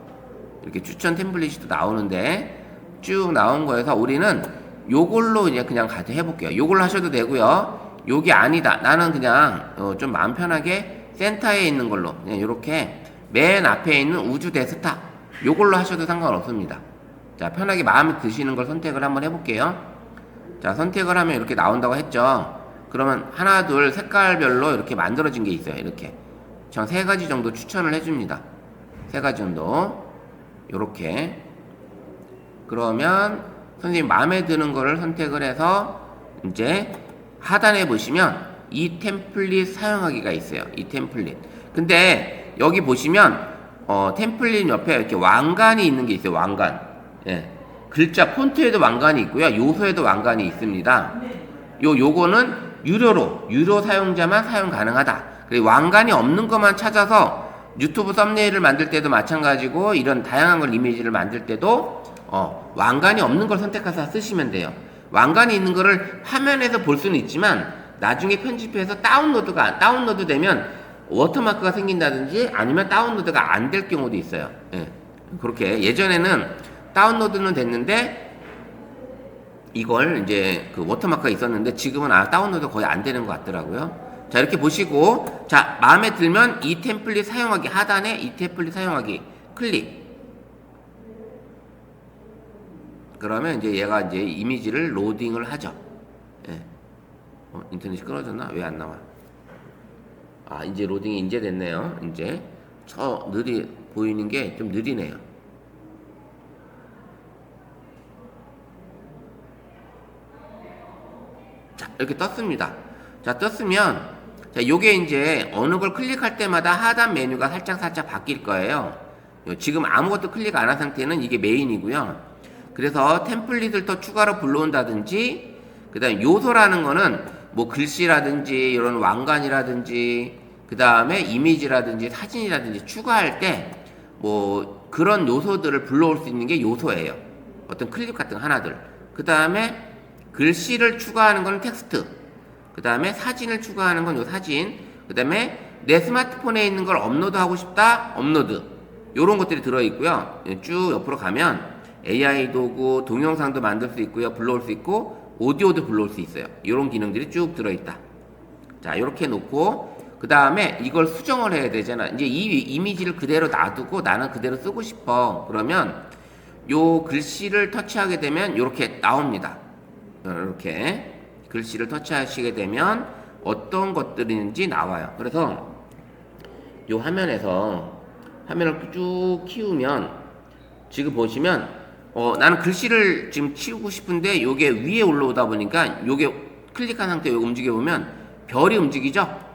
이렇게 추천 템플릿이 또 나오는데 쭉 나온 거에서 우리는 요걸로 이제 그냥 같이 해볼게요. 요걸로 하셔도 되고요. 요게 아니다. 나는 그냥 좀 마음 편하게 센터에 있는 걸로 그냥 이렇게 맨 앞에 있는 우주 대스타 요걸로 하셔도 상관없습니다. 자, 편하게 마음에 드시는 걸 선택을 한번 해볼게요. 자, 선택을 하면 이렇게 나온다고 했죠. 그러면 하나, 둘 색깔별로 이렇게 만들어진 게 있어요. 이렇게 전 3가지 정도 추천을 해줍니다. 3가지 정도 요렇게. 그러면 선생님 마음에 드는 거를 선택을 해서 이제 하단에 보시면 이 템플릿 사용하기가 있어요. 이 템플릿. 근데 여기 보시면 템플릿 옆에 이렇게 왕관이 있는 게 있어요. 왕관. 예. 글자 폰트에도 왕관이 있고요. 요소에도 왕관이 있습니다. 요거는 유료 사용자만 사용 가능하다. 그리고 왕관이 없는 것만 찾아서 유튜브 썸네일을 만들 때도 마찬가지고 이런 다양한 걸 이미지를 만들 때도 왕관이 없는 걸 선택해서 쓰시면 돼요. 왕관이 있는 거를 화면에서 볼 수는 있지만 나중에 편집해서 다운로드 되면 워터마크가 생긴다든지 아니면 다운로드가 안 될 경우도 있어요. 예. 그렇게 예전에는 다운로드는 됐는데 이걸 이제 그 워터마크가 있었는데 지금은 다운로드 거의 안 되는 것 같더라고요. 자, 이렇게 보시고 자, 마음에 들면 이 템플릿 사용하기 하단에 이 템플릿 사용하기 클릭. 그러면 이제 얘가 이제 이미지를 로딩을 하죠. 예. 인터넷이 끊어졌나? 왜 안 나와? 이제 로딩이 이제 됐네요. 이제 보이는 게 좀 느리네요. 자, 이렇게 떴습니다. 자, 떴으면 자, 요게 이제 어느 걸 클릭할 때마다 하단 메뉴가 살짝 바뀔 거예요. 지금 아무것도 클릭 안 한 상태는 이게 메인이고요. 그래서 템플릿을 더 추가로 불러온다든지, 그 다음에 요소라는 거는 뭐 글씨라든지 이런 왕관이라든지 그 다음에 이미지라든지 사진이라든지 추가할 때 뭐 그런 요소들을 불러올 수 있는 게 요소예요. 어떤 클립 같은 하나들. 그 다음에 글씨를 추가하는 건 텍스트. 그 다음에 사진을 추가하는 건 요 사진. 그 다음에 내 스마트폰에 있는 걸 업로드하고 싶다. 업로드. 요런 것들이 들어있고요. 쭉 옆으로 가면 AI 도구, 동영상도 만들 수 있고요. 불러올 수 있고 오디오도 불러올 수 있어요. 이런 기능들이 쭉 들어있다. 자, 이렇게 놓고 그 다음에 이걸 수정을 해야 되잖아. 이제 이 이미지를 그대로 놔두고 나는 그대로 쓰고 싶어. 그러면 요 글씨를 터치하게 되면 이렇게 나옵니다. 이렇게 글씨를 터치하시게 되면 어떤 것들인지 나와요. 그래서 요 화면을 쭉 키우면 지금 보시면 나는 글씨를 지금 치우고 싶은데 요게 위에 올라오다 보니까 요게 클릭한 상태에 움직여 보면 별이 움직이죠?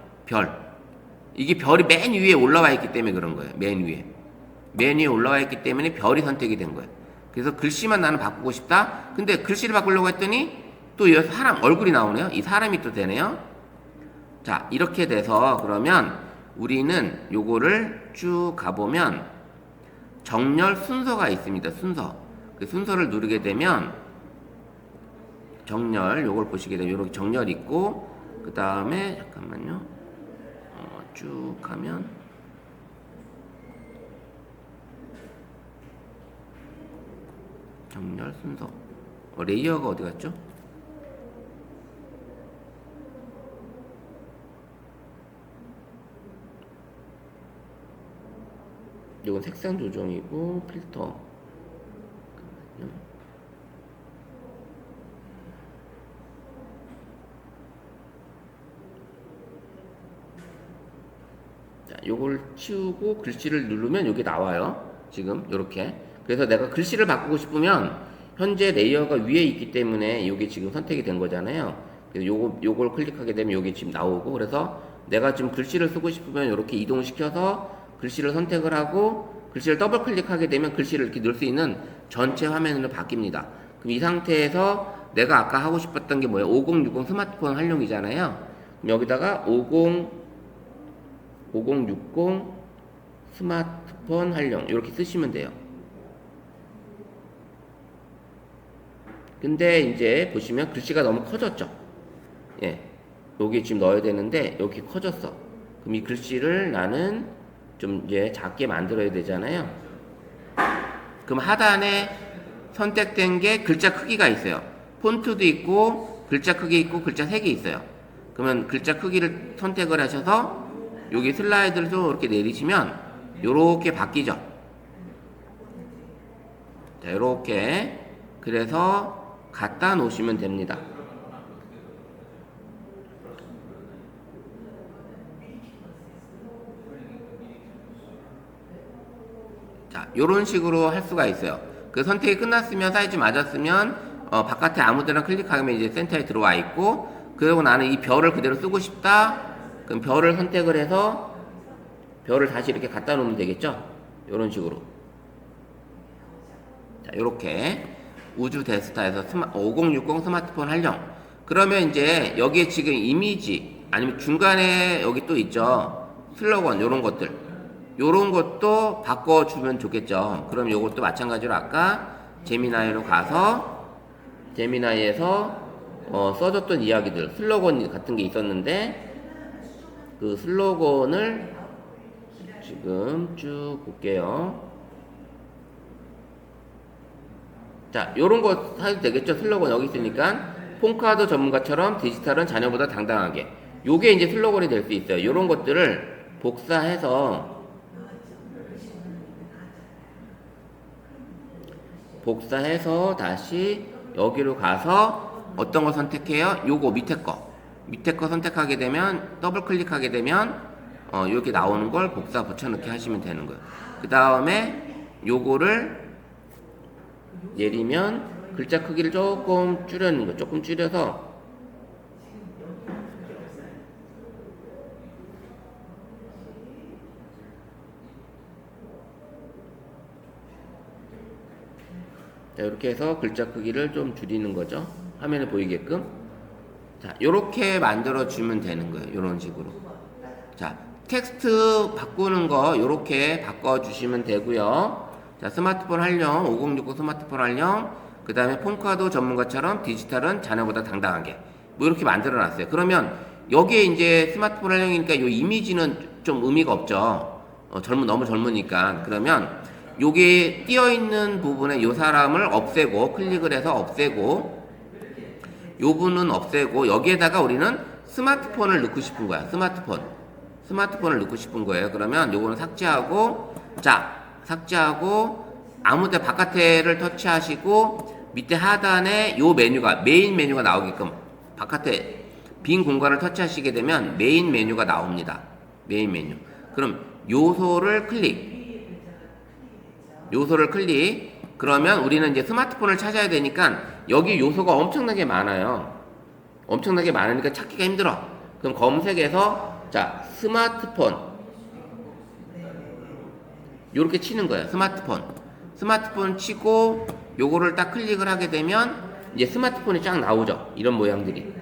이게 별이 맨 위에 올라와 있기 때문에 그런 거예요. 맨 위에 올라와 있기 때문에 별이 선택이 된 거예요. 그래서 글씨만 나는 바꾸고 싶다. 근데 글씨를 바꾸려고 했더니 또 이 사람 얼굴이 나오네요. 이 사람이 또 되네요. 자, 이렇게 돼서 그러면 우리는 요거를 쭉 가보면 정렬 순서가 있습니다. 그 순서를 누르게 되면 정렬 요걸 보시게 되면 이렇게 정렬 있고 그 다음에 잠깐만요. 쭉 가면 정렬 순서 레이어가 어디 갔죠? 이건 색상 조정이고 필터. 자, 요걸 치우고 글씨를 누르면 여기 나와요. 지금 요렇게. 그래서 내가 글씨를 바꾸고 싶으면 현재 레이어가 위에 있기 때문에 요게 지금 선택이 된 거잖아요. 그래서 요걸 클릭하게 되면 요게 지금 나오고, 그래서 내가 지금 글씨를 쓰고 싶으면 이렇게 이동시켜서 글씨를 선택을 하고 글씨를 더블 클릭하게 되면 글씨를 이렇게 넣을 수 있는 전체 화면으로 바뀝니다. 그럼 이 상태에서 내가 아까 하고 싶었던 게 뭐예요? 5060 스마트폰 활용이잖아요. 그럼 여기다가 5060 스마트폰 활용 이렇게 쓰시면 돼요. 근데 이제 보시면 글씨가 너무 커졌죠. 예, 여기 지금 넣어야 되는데 여기 커졌어. 그럼 이 글씨를 나는 좀 이제 작게 만들어야 되잖아요. 그럼 하단에 선택된 게 글자 크기가 있어요. 폰트도 있고 글자 크기 있고 글자 색이 있어요. 그러면 글자 크기를 선택을 하셔서 여기 슬라이드를 좀 이렇게 내리시면 요렇게 바뀌죠. 자, 요렇게. 그래서 갖다 놓으시면 됩니다. 자, 요런 식으로 할 수가 있어요. 그 선택이 끝났으면, 사이즈 맞았으면 바깥에 아무데나 클릭하면 이제 센터에 들어와 있고, 그리고 나는 이 별을 그대로 쓰고 싶다. 그럼 별을 선택을 해서 별을 다시 이렇게 갖다 놓으면 되겠죠? 요런 식으로. 자, 요렇게 우주 대스타에서 5060 스마트폰 활용. 그러면 이제 여기에 지금 이미지 아니면 중간에 여기 또 있죠. 슬로건 요런 것들. 요런 것도 바꿔주면 좋겠죠. 그럼 요것도 마찬가지로 아까 제미나이로 가서 제미나이에서 써줬던 이야기들, 슬로건 같은 게 있었는데 그 슬로건을 지금 쭉 볼게요. 자, 요런 거 사도 되겠죠? 슬로건 여기 있으니까. 폰카드 전문가처럼 디지털은 자녀보다 당당하게. 요게 이제 슬로건이 될 수 있어요. 요런 것들을 복사해서 다시 여기로 가서 어떤 거 선택해요? 요거 밑에 거 선택하게 되면, 더블 클릭하게 되면 이렇게 나오는 걸 복사 붙여넣기 하시면 되는 거예요. 그 다음에 요거를 내리면 글자 크기를 조금 줄여는 거, 조금 줄여서 자, 이렇게 해서 글자 크기를 좀 줄이는 거죠. 화면에 보이게끔. 자, 요렇게 만들어 주면 되는 거예요. 요런 식으로. 자, 텍스트 바꾸는 거 요렇게 바꿔 주시면 되고요. 자, 스마트폰 활용, 5060 스마트폰 활용, 그 다음에 폰카드 전문가처럼 디지털은 자녀보다 당당하게. 뭐 이렇게 만들어 놨어요. 그러면 여기에 이제 스마트폰 활용이니까 요 이미지는 좀 의미가 없죠. 너무 젊으니까. 그러면 요게 띄어있는 부분에 요 사람을 없애고, 클릭을 해서 없애고, 요 분은 없애고, 여기에다가 우리는 스마트폰을 넣고 싶은 거야. 스마트폰을 넣고 싶은 거예요. 그러면 요거는 삭제하고, 자, 삭제하고, 아무데 바깥에를 터치하시고, 밑에 하단에 요 메뉴가, 메인 메뉴가 나오게끔, 바깥에 빈 공간을 터치하시게 되면 메인 메뉴가 나옵니다. 메인 메뉴. 그럼 요소를 클릭. 그러면 우리는 이제 스마트폰을 찾아야 되니까 여기 요소가 엄청나게 많아요. 엄청나게 많으니까 찾기가 힘들어. 그럼 검색해서 자, 스마트폰 요렇게 치는 거예요. 스마트폰 치고 요거를 딱 클릭을 하게 되면 이제 스마트폰이 쫙 나오죠. 이런 모양들이.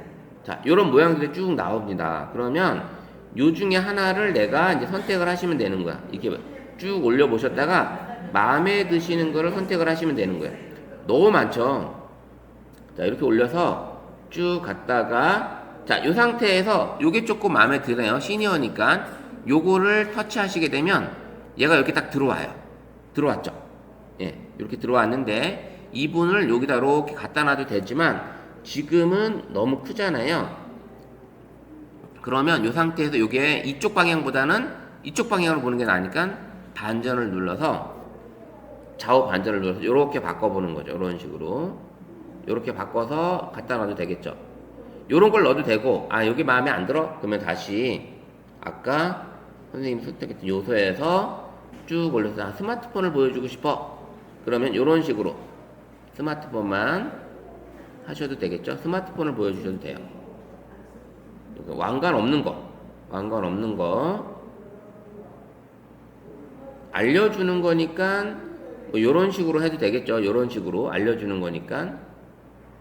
자, 요런 모양들이 쭉 나옵니다. 그러면 요 중에 하나를 내가 이제 선택을 하시면 되는 거야. 이렇게 쭉 올려 보셨다가 마음에 드시는 거를 선택을 하시면 되는 거예요. 너무 많죠. 자, 이렇게 올려서 쭉 갔다가 자, 요 상태에서 요게 조금 마음에 드네요. 시니어니까 요거를 터치하시게 되면 얘가 이렇게 딱 들어왔죠. 예, 이렇게 들어왔는데 이분을 여기다 이렇게 갖다 놔도 되지만 지금은 너무 크잖아요. 그러면 요 상태에서 요게 이쪽 방향보다는 이쪽 방향으로 보는 게 나으니까 반전을 눌러서 좌우 반전을 눌러서 이렇게 바꿔보는 거죠. 이런 식으로 이렇게 바꿔서 갖다 놔도 되겠죠. 요런 걸 넣어도 되고, 아 여기 마음에 안 들어? 그러면 다시 아까 선생님이 선택했던 요소에서 쭉 올려서 스마트폰을 보여주고 싶어. 그러면 요런 식으로 스마트폰만 하셔도 되겠죠. 스마트폰을 보여주셔도 돼요. 왕관 없는 거 알려주는 거니까 뭐 요런 식으로 해도 되겠죠. 요런 식으로 알려주는 거니까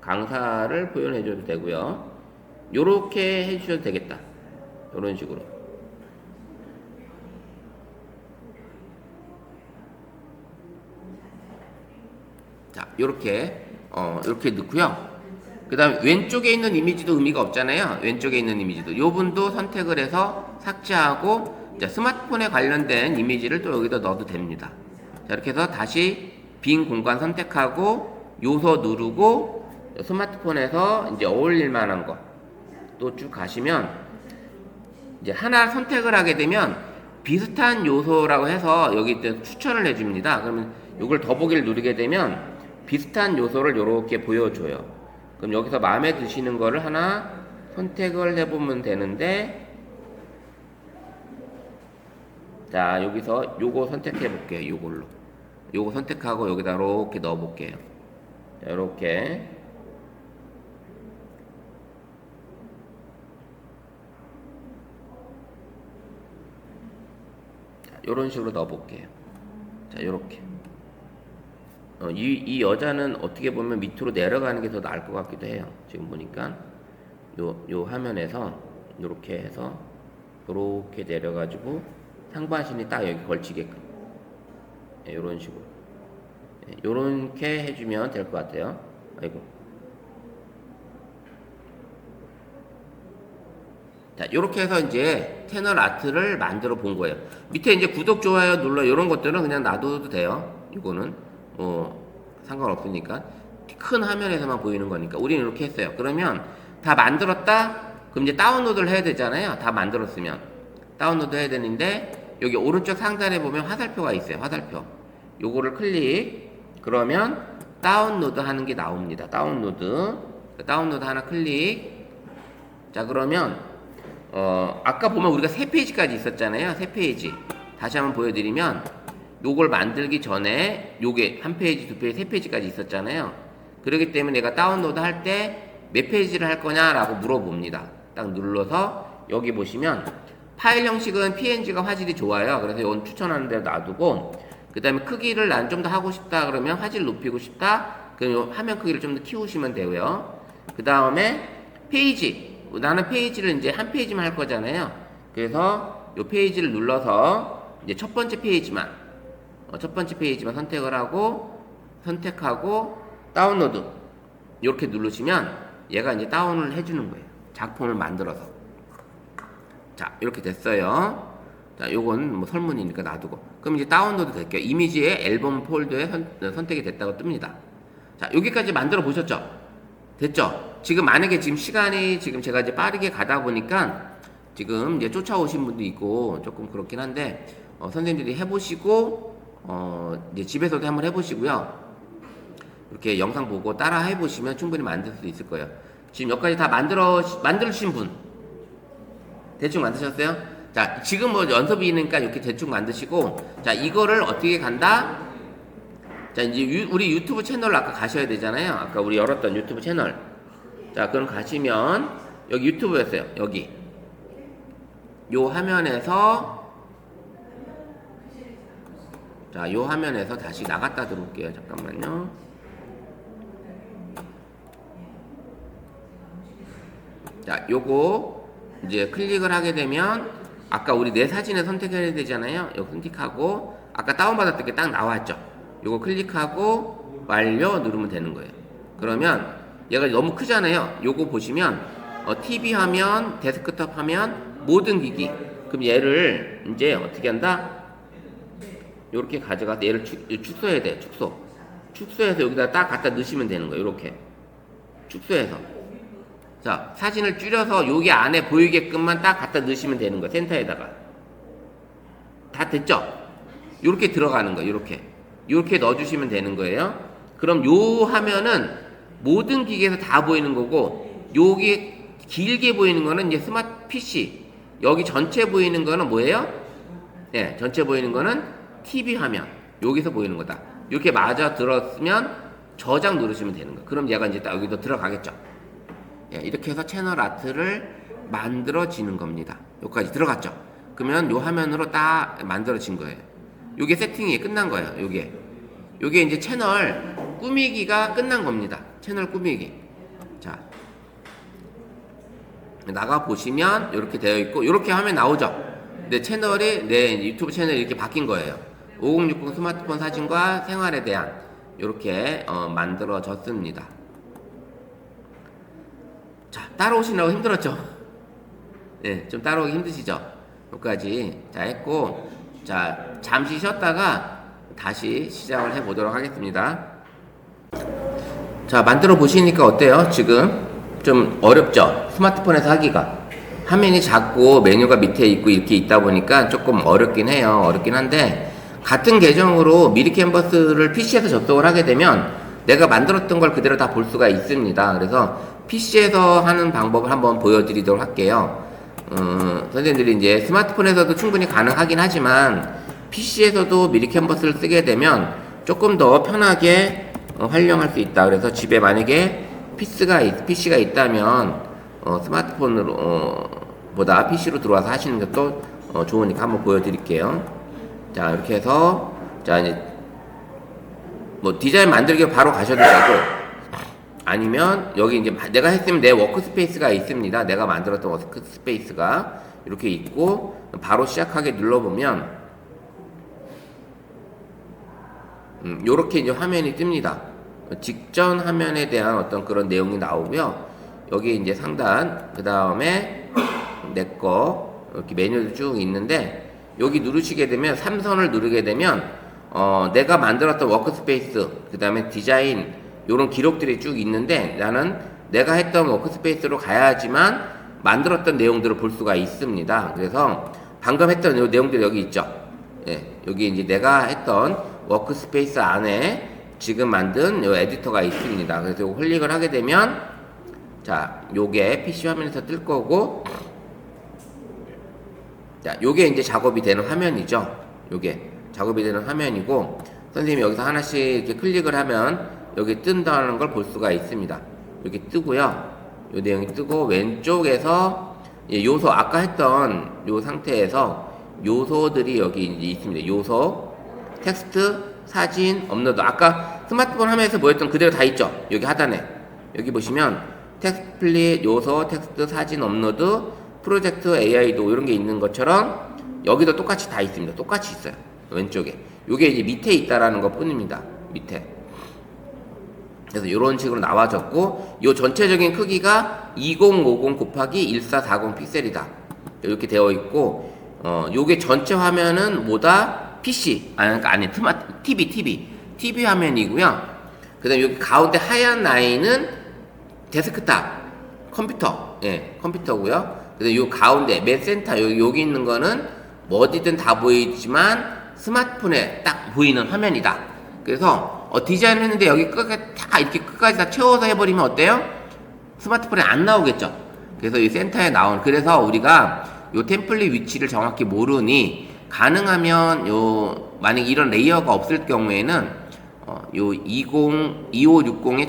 강사를 표현해 줘도 되고요. 요렇게 해 주셔도 되겠다. 요런 식으로. 자, 요렇게 이렇게 넣고요. 그 다음 왼쪽에 있는 이미지도 의미가 없잖아요. 왼쪽에 있는 이미지도 요 분도 선택을 해서 삭제하고, 자, 스마트폰에 관련된 이미지를 또 여기다 넣어도 됩니다. 자, 이렇게 해서 다시 빈 공간 선택하고 요소 누르고 스마트폰에서 이제 어울릴 만한 거 또 쭉 가시면 이제 하나 선택을 하게 되면 비슷한 요소라고 해서 여기 추천을 해줍니다. 그러면 이걸 더보기를 누르게 되면 비슷한 요소를 이렇게 보여줘요. 그럼 여기서 마음에 드시는 거를 하나 선택을 해보면 되는데, 자, 여기서 요거 선택해 볼게요. 요걸로. 요거 선택하고 여기다 이렇게 넣어 볼게요. 자, 이렇게. 자, 요런 식으로 넣어 볼게요. 자, 요렇게. 이 여자는 어떻게 보면 밑으로 내려가는 게 더 나을 것 같기도 해요. 지금 보니까 요 화면에서 이렇게 해서 이렇게 내려가지고 상반신이 딱 여기 걸치게끔, 네, 이런 식으로, 네, 이렇게 해주면 될 것 같아요. 아이고. 자, 이렇게 해서 이제 채널 아트를 만들어 본 거예요. 밑에 이제 구독, 좋아요 눌러 이런 것들은 그냥 놔둬도 돼요. 이거는 상관없으니까 큰 화면에서만 보이는 거니까 우리는 이렇게 했어요. 그러면 다 만들었다? 그럼 이제 다운로드를 해야 되잖아요. 다 만들었으면 다운로드 해야 되는데 여기 오른쪽 상단에 보면 화살표가 있어요. 화살표 요거를 클릭, 그러면 다운로드 하는 게 나옵니다. 다운로드 하나 클릭. 자, 그러면 아까 보면 우리가 3페이지까지 있었잖아요. 3페이지 다시 한번 보여드리면 요걸 만들기 전에 요게 한 페이지, 두 페이지, 세 페이지까지 있었잖아요. 그렇기 때문에 내가 다운로드 할 때 몇 페이지를 할 거냐라고 물어봅니다. 딱 눌러서 여기 보시면 파일 형식은 PNG가 화질이 좋아요. 그래서 이건 추천하는 대로 놔두고, 그 다음에 크기를 난 좀 더 하고 싶다 그러면 화질 높이고 싶다 그럼 화면 크기를 좀 더 키우시면 되고요. 그 다음에 페이지, 나는 페이지를 이제 한 페이지만 할 거잖아요. 그래서 요 페이지를 눌러서 이제 첫 번째 페이지만 선택을 하고, 선택하고 다운로드 이렇게 누르시면 얘가 이제 다운을 해주는 거예요. 작품을 만들어서. 자, 이렇게 됐어요. 자, 요건 뭐 설문이니까 놔두고. 그럼 이제 다운로드 될게요. 이미지의 앨범 폴더에 선택이 됐다고 뜹니다. 자, 여기까지 만들어 보셨죠? 됐죠? 지금 만약에 지금 시간이 지금 제가 이제 빠르게 가다 보니까 지금 이제 쫓아오신 분도 있고 조금 그렇긴 한데, 선생님들이 해보시고, 이제 집에서도 한번 해보시고요. 이렇게 영상 보고 따라 해보시면 충분히 만들 수 있을 거예요. 지금 여기까지 다 만드신 분 대충 만드셨어요? 자, 지금 뭐 연습이니까 이렇게 대충 만드시고, 자, 이거를 어떻게 간다? 자, 이제 우리 유튜브 채널 아까 가셔야 되잖아요. 아까 우리 열었던 유튜브 채널. 자, 그럼 가시면 여기 유튜브였어요. 여기 요 화면에서, 자, 요 화면에서 다시 나갔다 들어올게요. 잠깐만요. 자, 요거 이제 클릭을 하게 되면 아까 우리 내 사진을 선택해야 되잖아요. 요거 선택하고 아까 다운받았던 게 딱 나왔죠. 요거 클릭하고 완료 누르면 되는 거예요. 그러면 얘가 너무 크잖아요. 요거 보시면 TV 화면, 데스크톱 화면, 모든 기기. 그럼 얘를 이제 어떻게 한다? 요렇게 가져가서 얘를 축소해야 돼. 축소해서 여기다 딱 갖다 넣으시면 되는 거예요. 요렇게 축소해서. 자, 사진을 줄여서 여기 안에 보이게끔만 딱 갖다 넣으시면 되는 거예요. 센터에다가. 다 됐죠? 요렇게 들어가는 거예요. 요렇게 넣어주시면 되는 거예요. 그럼 요 화면은 모든 기기에서 다 보이는 거고, 여기 길게 보이는 거는 이제 스마트 PC. 여기 전체 보이는 거는 뭐예요? 네, 전체 보이는 거는 TV 화면. 여기서 보이는 거다. 이렇게 맞아 들었으면 저장 누르시면 되는 거예요. 그럼 얘가 이제 딱 여기도 들어가겠죠. 예, 이렇게 해서 채널 아트를 만들어지는 겁니다. 여기까지 들어갔죠. 그러면 요 화면으로 딱 만들어진 거예요. 요게 세팅이 끝난 거예요. 요게 이제 채널 꾸미기가 끝난 겁니다. 채널 꾸미기. 자, 나가 보시면 이렇게 되어 있고, 이렇게 하면 나오죠. 내 채널이, 내 유튜브 채널이 이렇게 바뀐 거예요. 5060 스마트폰 사진과 생활에 대한 이렇게 만들어졌습니다. 자, 따라오시느라고 힘들었죠? 네, 좀 따라오기 힘드시죠? 여기까지 자 했고, 자 잠시 쉬었다가 다시 시작을 해보도록 하겠습니다. 자, 만들어 보시니까 어때요? 지금 좀 어렵죠? 스마트폰에서 하기가 화면이 작고 메뉴가 밑에 있고 이렇게 있다 보니까 조금 어렵긴 해요. 어렵긴 한데, 같은 계정으로 미리 캔버스를 PC에서 접속을 하게 되면 내가 만들었던 걸 그대로 다 볼 수가 있습니다. 그래서 PC에서 하는 방법을 한번 보여드리도록 할게요. 선생님들이 이제 스마트폰에서도 충분히 가능하긴 하지만 PC에서도 미리 캔버스를 쓰게 되면 조금 더 편하게 활용할 수 있다. 그래서 집에 만약에 PC가 있다면 스마트폰으로 보다 PC로 들어와서 하시는 것도 좋으니까 한번 보여드릴게요. 자, 이렇게 해서 자 이제 뭐 디자인 만들기 바로 가셔도 되고, 아니면 여기 이제 내가 했으면 내 워크스페이스가 있습니다. 내가 만들었던 워크스페이스가 이렇게 있고, 바로 시작하게 눌러보면 요렇게 이제 화면이 뜹니다. 직전 화면에 대한 어떤 그런 내용이 나오고요. 여기 이제 상단, 그 다음에 내거 이렇게 메뉴도 쭉 있는데, 여기 누르시게 되면 3선을 누르게 되면 내가 만들었던 워크스페이스, 그 다음에 디자인, 요런 기록들이 쭉 있는데, 나는 내가 했던 워크스페이스로 가야지만 만들었던 내용들을 볼 수가 있습니다. 그래서 방금 했던 요 내용들이 여기 있죠. 예, 여기 이제 내가 했던 워크스페이스 안에 지금 만든 요 에디터가 있습니다. 그래서 요거 클릭을 하게 되면, 자, 요게 PC 화면에서 뜰 거고, 자, 요게 이제 작업이 되는 화면이죠. 요게 작업이 되는 화면이고, 선생님이 여기서 하나씩 이렇게 클릭을 하면 여기 뜬다는 걸 볼 수가 있습니다. 여기 뜨고요. 요 내용이 뜨고, 왼쪽에서 요소, 아까 했던 요 상태에서 요소들이 여기 이제 있습니다. 요소, 텍스트, 사진, 업로드. 아까 스마트폰 화면에서 보였던 그대로 다 있죠. 여기 하단에. 여기 보시면 텍스플릿, 요소, 텍스트, 사진, 업로드, 프로젝트, AI도 이런 게 있는 것처럼 여기도 똑같이 다 있습니다. 똑같이 있어요. 왼쪽에. 요게 이제 밑에 있다라는 것 뿐입니다. 밑에. 그래서 이런 식으로 나와졌고, 요 전체적인 크기가 2050 곱하기 1440 픽셀이다. 이렇게 되어 있고, 요게 전체 화면은 뭐다? PC. 그러니까 TV 화면이고요. 그 다음에 여기 가운데 하얀 라인은 데스크탑, 컴퓨터. 예, 컴퓨터고요. 그래서 요 가운데 맨 센터 여기 있는 거는 뭐 어디든 다 보이지만 스마트폰에 딱 보이는 화면이다. 그래서 디자인을 했는데 여기 끝까지 다 채워서 해버리면 어때요? 스마트폰에 안 나오겠죠. 그래서 이 센터에 나온, 그래서 우리가 요 템플릿 위치를 정확히 모르니, 가능하면 만약 이런 레이어가 없을 경우에는 요 2560에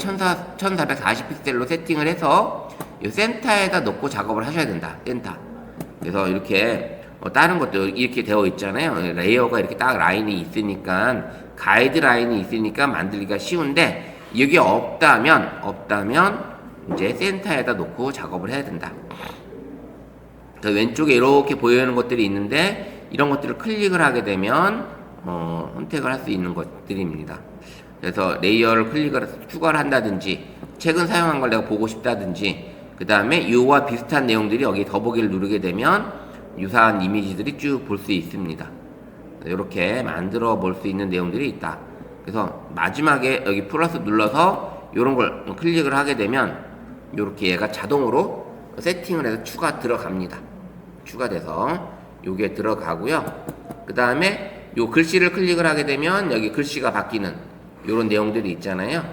1440 픽셀로 세팅을 해서 요 센터에다 놓고 작업을 하셔야 된다. 센터. 그래서 이렇게 다른 것도 이렇게 되어 있잖아요. 레이어가 이렇게 딱 라인이 있으니까, 가이드 라인이 있으니까 만들기가 쉬운데, 여기 없다면 이제 센터에다 놓고 작업을 해야 된다. 왼쪽에 이렇게 보이는 것들이 있는데, 이런 것들을 클릭을 하게 되면 선택을 할 수 있는 것들입니다. 그래서 레이어를 클릭을 해서 추가를 한다든지, 최근 사용한 걸 내가 보고 싶다든지, 그 다음에 이와 비슷한 내용들이 여기 더보기를 누르게 되면 유사한 이미지들이 쭉 볼 수 있습니다. 이렇게 만들어 볼 수 있는 내용들이 있다. 그래서 마지막에 여기 플러스 눌러서 이런 걸 클릭을 하게 되면 이렇게 얘가 자동으로 세팅을 해서 들어갑니다. 추가돼서 요게 들어가고요. 그 다음에 요 글씨를 클릭을 하게 되면 여기 글씨가 바뀌는 요런 내용들이 있잖아요.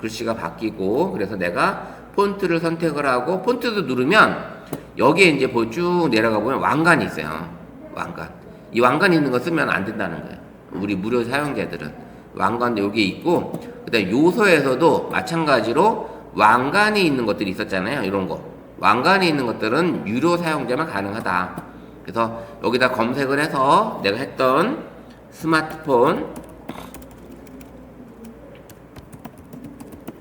글씨가 바뀌고, 그래서 내가 폰트를 선택을 하고 폰트도 누르면 여기에 이제 쭉 내려가 보면 왕관이 있어요. 왕관. 이 왕관 있는 거 쓰면 안 된다는 거예요. 우리 무료 사용자들은 왕관도 여기 있고, 그다음에 요소에서도 마찬가지로 왕관이 있는 것들이 있었잖아요. 이런 거 왕관이 있는 것들은 유료 사용자만 가능하다. 그래서 여기다 검색을 해서 내가 했던 스마트폰,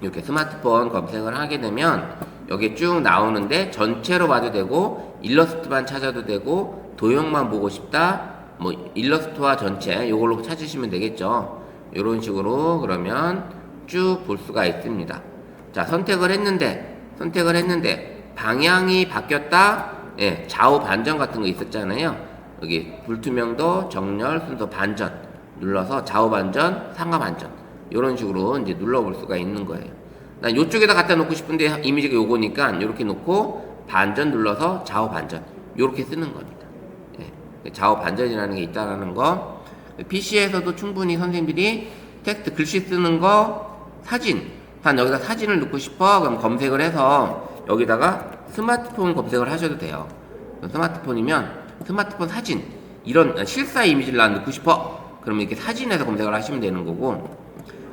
이렇게 스마트폰 검색을 하게 되면 여기 쭉 나오는데 전체로 봐도 되고 일러스트만 찾아도 되고 도형만 보고 싶다 뭐 일러스트와 전체 요걸로 찾으시면 되겠죠. 이런 식으로 그러면 쭉 볼 수가 있습니다. 자, 선택을 했는데 방향이 바뀌었다. 예, 좌우 반전 같은 거 있었잖아요. 여기 불투명도, 정렬, 순서, 반전 눌러서 좌우 반전, 상하 반전 이런 식으로 이제 눌러볼 수가 있는 거예요. 난 요쪽에다 갖다 놓고 싶은데 이미지가 요거니까 이렇게 놓고 반전 눌러서 좌우 반전 요렇게 쓰는 겁니다. 예, 좌우 반전이라는 게 있다라는 거. PC에서도 충분히 선생님들이 텍스트 글씨 쓰는 거, 사진, 단 여기다 사진을 넣고 싶어 그럼 검색을 해서 여기다가 스마트폰 검색을 하셔도 돼요. 스마트폰이면 스마트폰 사진, 이런 실사 이미지를 난 넣고 싶어 그러면 이렇게 사진에서 검색을 하시면 되는 거고,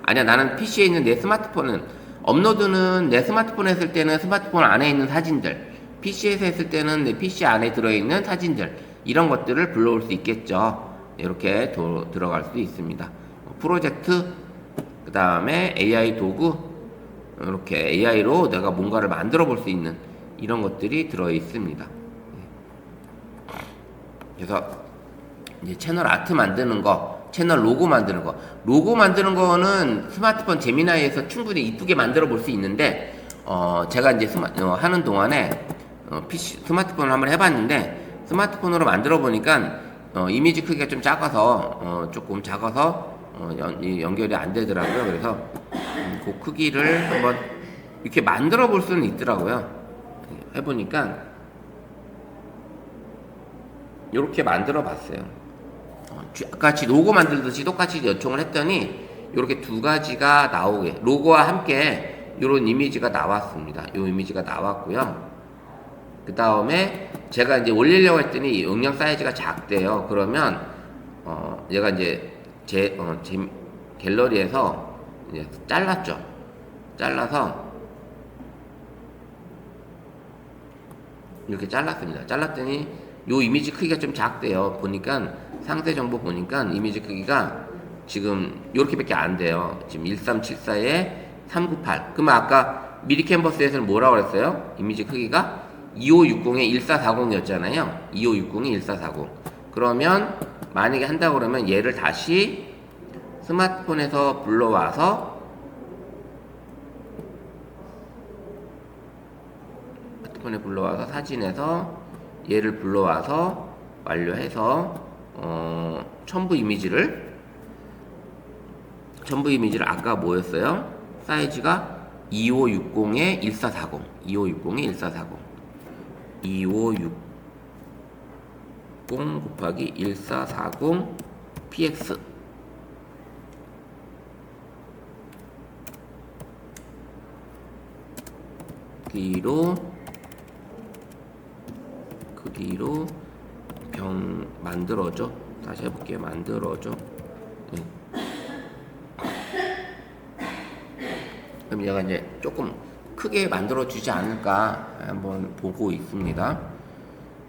아니야 나는 PC에 있는 내 스마트폰은 업로드는 내 스마트폰에 했을 때는 스마트폰 안에 있는 사진들, PC에서 했을 때는 내 PC 안에 들어있는 사진들, 이런 것들을 불러올 수 있겠죠. 이렇게 들어갈 수 있습니다. 프로젝트, 그 다음에 AI 도구, 이렇게 AI로 내가 뭔가를 만들어 볼 수 있는 이런 것들이 들어 있습니다. 그래서 이제 채널 아트 만드는 거, 채널 로고 만드는 거, 로고 만드는 거는 스마트폰 제미나이에서 충분히 이쁘게 만들어 볼 수 있는데, 제가 이제 하는 동안에 PC 스마트폰을 한번 해봤는데 스마트폰으로 만들어 보니까 이미지 크기가 좀 작아서 조금 작아서 연결이 안 되더라고요. 그래서 그 크기를 한번 이렇게 만들어 볼 수는 있더라고요. 해보니까 이렇게 만들어 봤어요. 같이 로고 만들듯이 똑같이 요청을 했더니 이렇게 두 가지가 나오게, 로고와 함께 이런 이미지가 나왔습니다. 이 이미지가 나왔고요. 그 다음에 제가 이제 올리려고 했더니 영양 사이즈가 작대요. 그러면 얘가 이제 제 갤러리에서 이제 잘랐죠. 잘라서 이렇게 잘랐습니다. 잘랐더니 요 이미지 크기가 좀 작대요. 보니까 상세 정보 보니까 이미지 크기가 지금 요렇게밖에 안 돼요. 지금 1374에 398. 그러면 아까 미리 캔버스에서는 뭐라고 그랬어요? 이미지 크기가 2560에 1440이었잖아요. 2560에 1440. 그러면 만약에 한다고 그러면 얘를 다시 스마트폰에서 불러와서 사진에서 얘를 불러와서 완료해서 첨부 이미지를 아까 뭐였어요? 사이즈가 2560에 1440 2560 곱하기 1440 px 크기로 병 만들어줘. 다시 해볼게요. 만들어줘. 네. 그럼 얘가 이제 조금 크게 만들어주지 않을까 한번 보고 있습니다.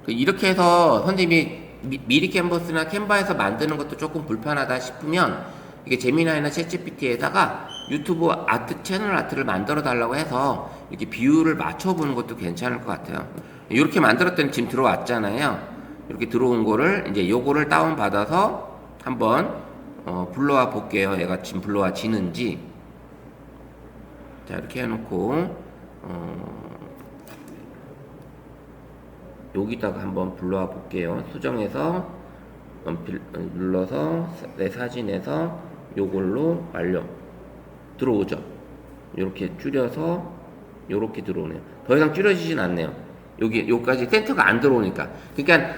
이렇게 해서 선생님이 미리 캔버스나 캔바에서 만드는 것도 조금 불편하다 싶으면 이게 제미나이나 챗GPT에다가 유튜브 아트 채널 아트를 만들어 달라고 해서 이렇게 비율을 맞춰보는 것도 괜찮을 것 같아요. 이렇게 만들었더니 지금 들어왔잖아요. 이렇게 들어온 거를 이제 요거를 다운 받아서 한번 불러와 볼게요. 얘가 지금 불러와지는지. 자, 이렇게 해놓고 여기다가 한번 불러와 볼게요. 수정해서 눌러서 내 사진에서 요걸로 완료. 들어오죠. 이렇게 줄여서 요렇게 들어오네요. 더 이상 줄여지진 않네요. 여기까지 센터가 안 들어오니까. 그러니까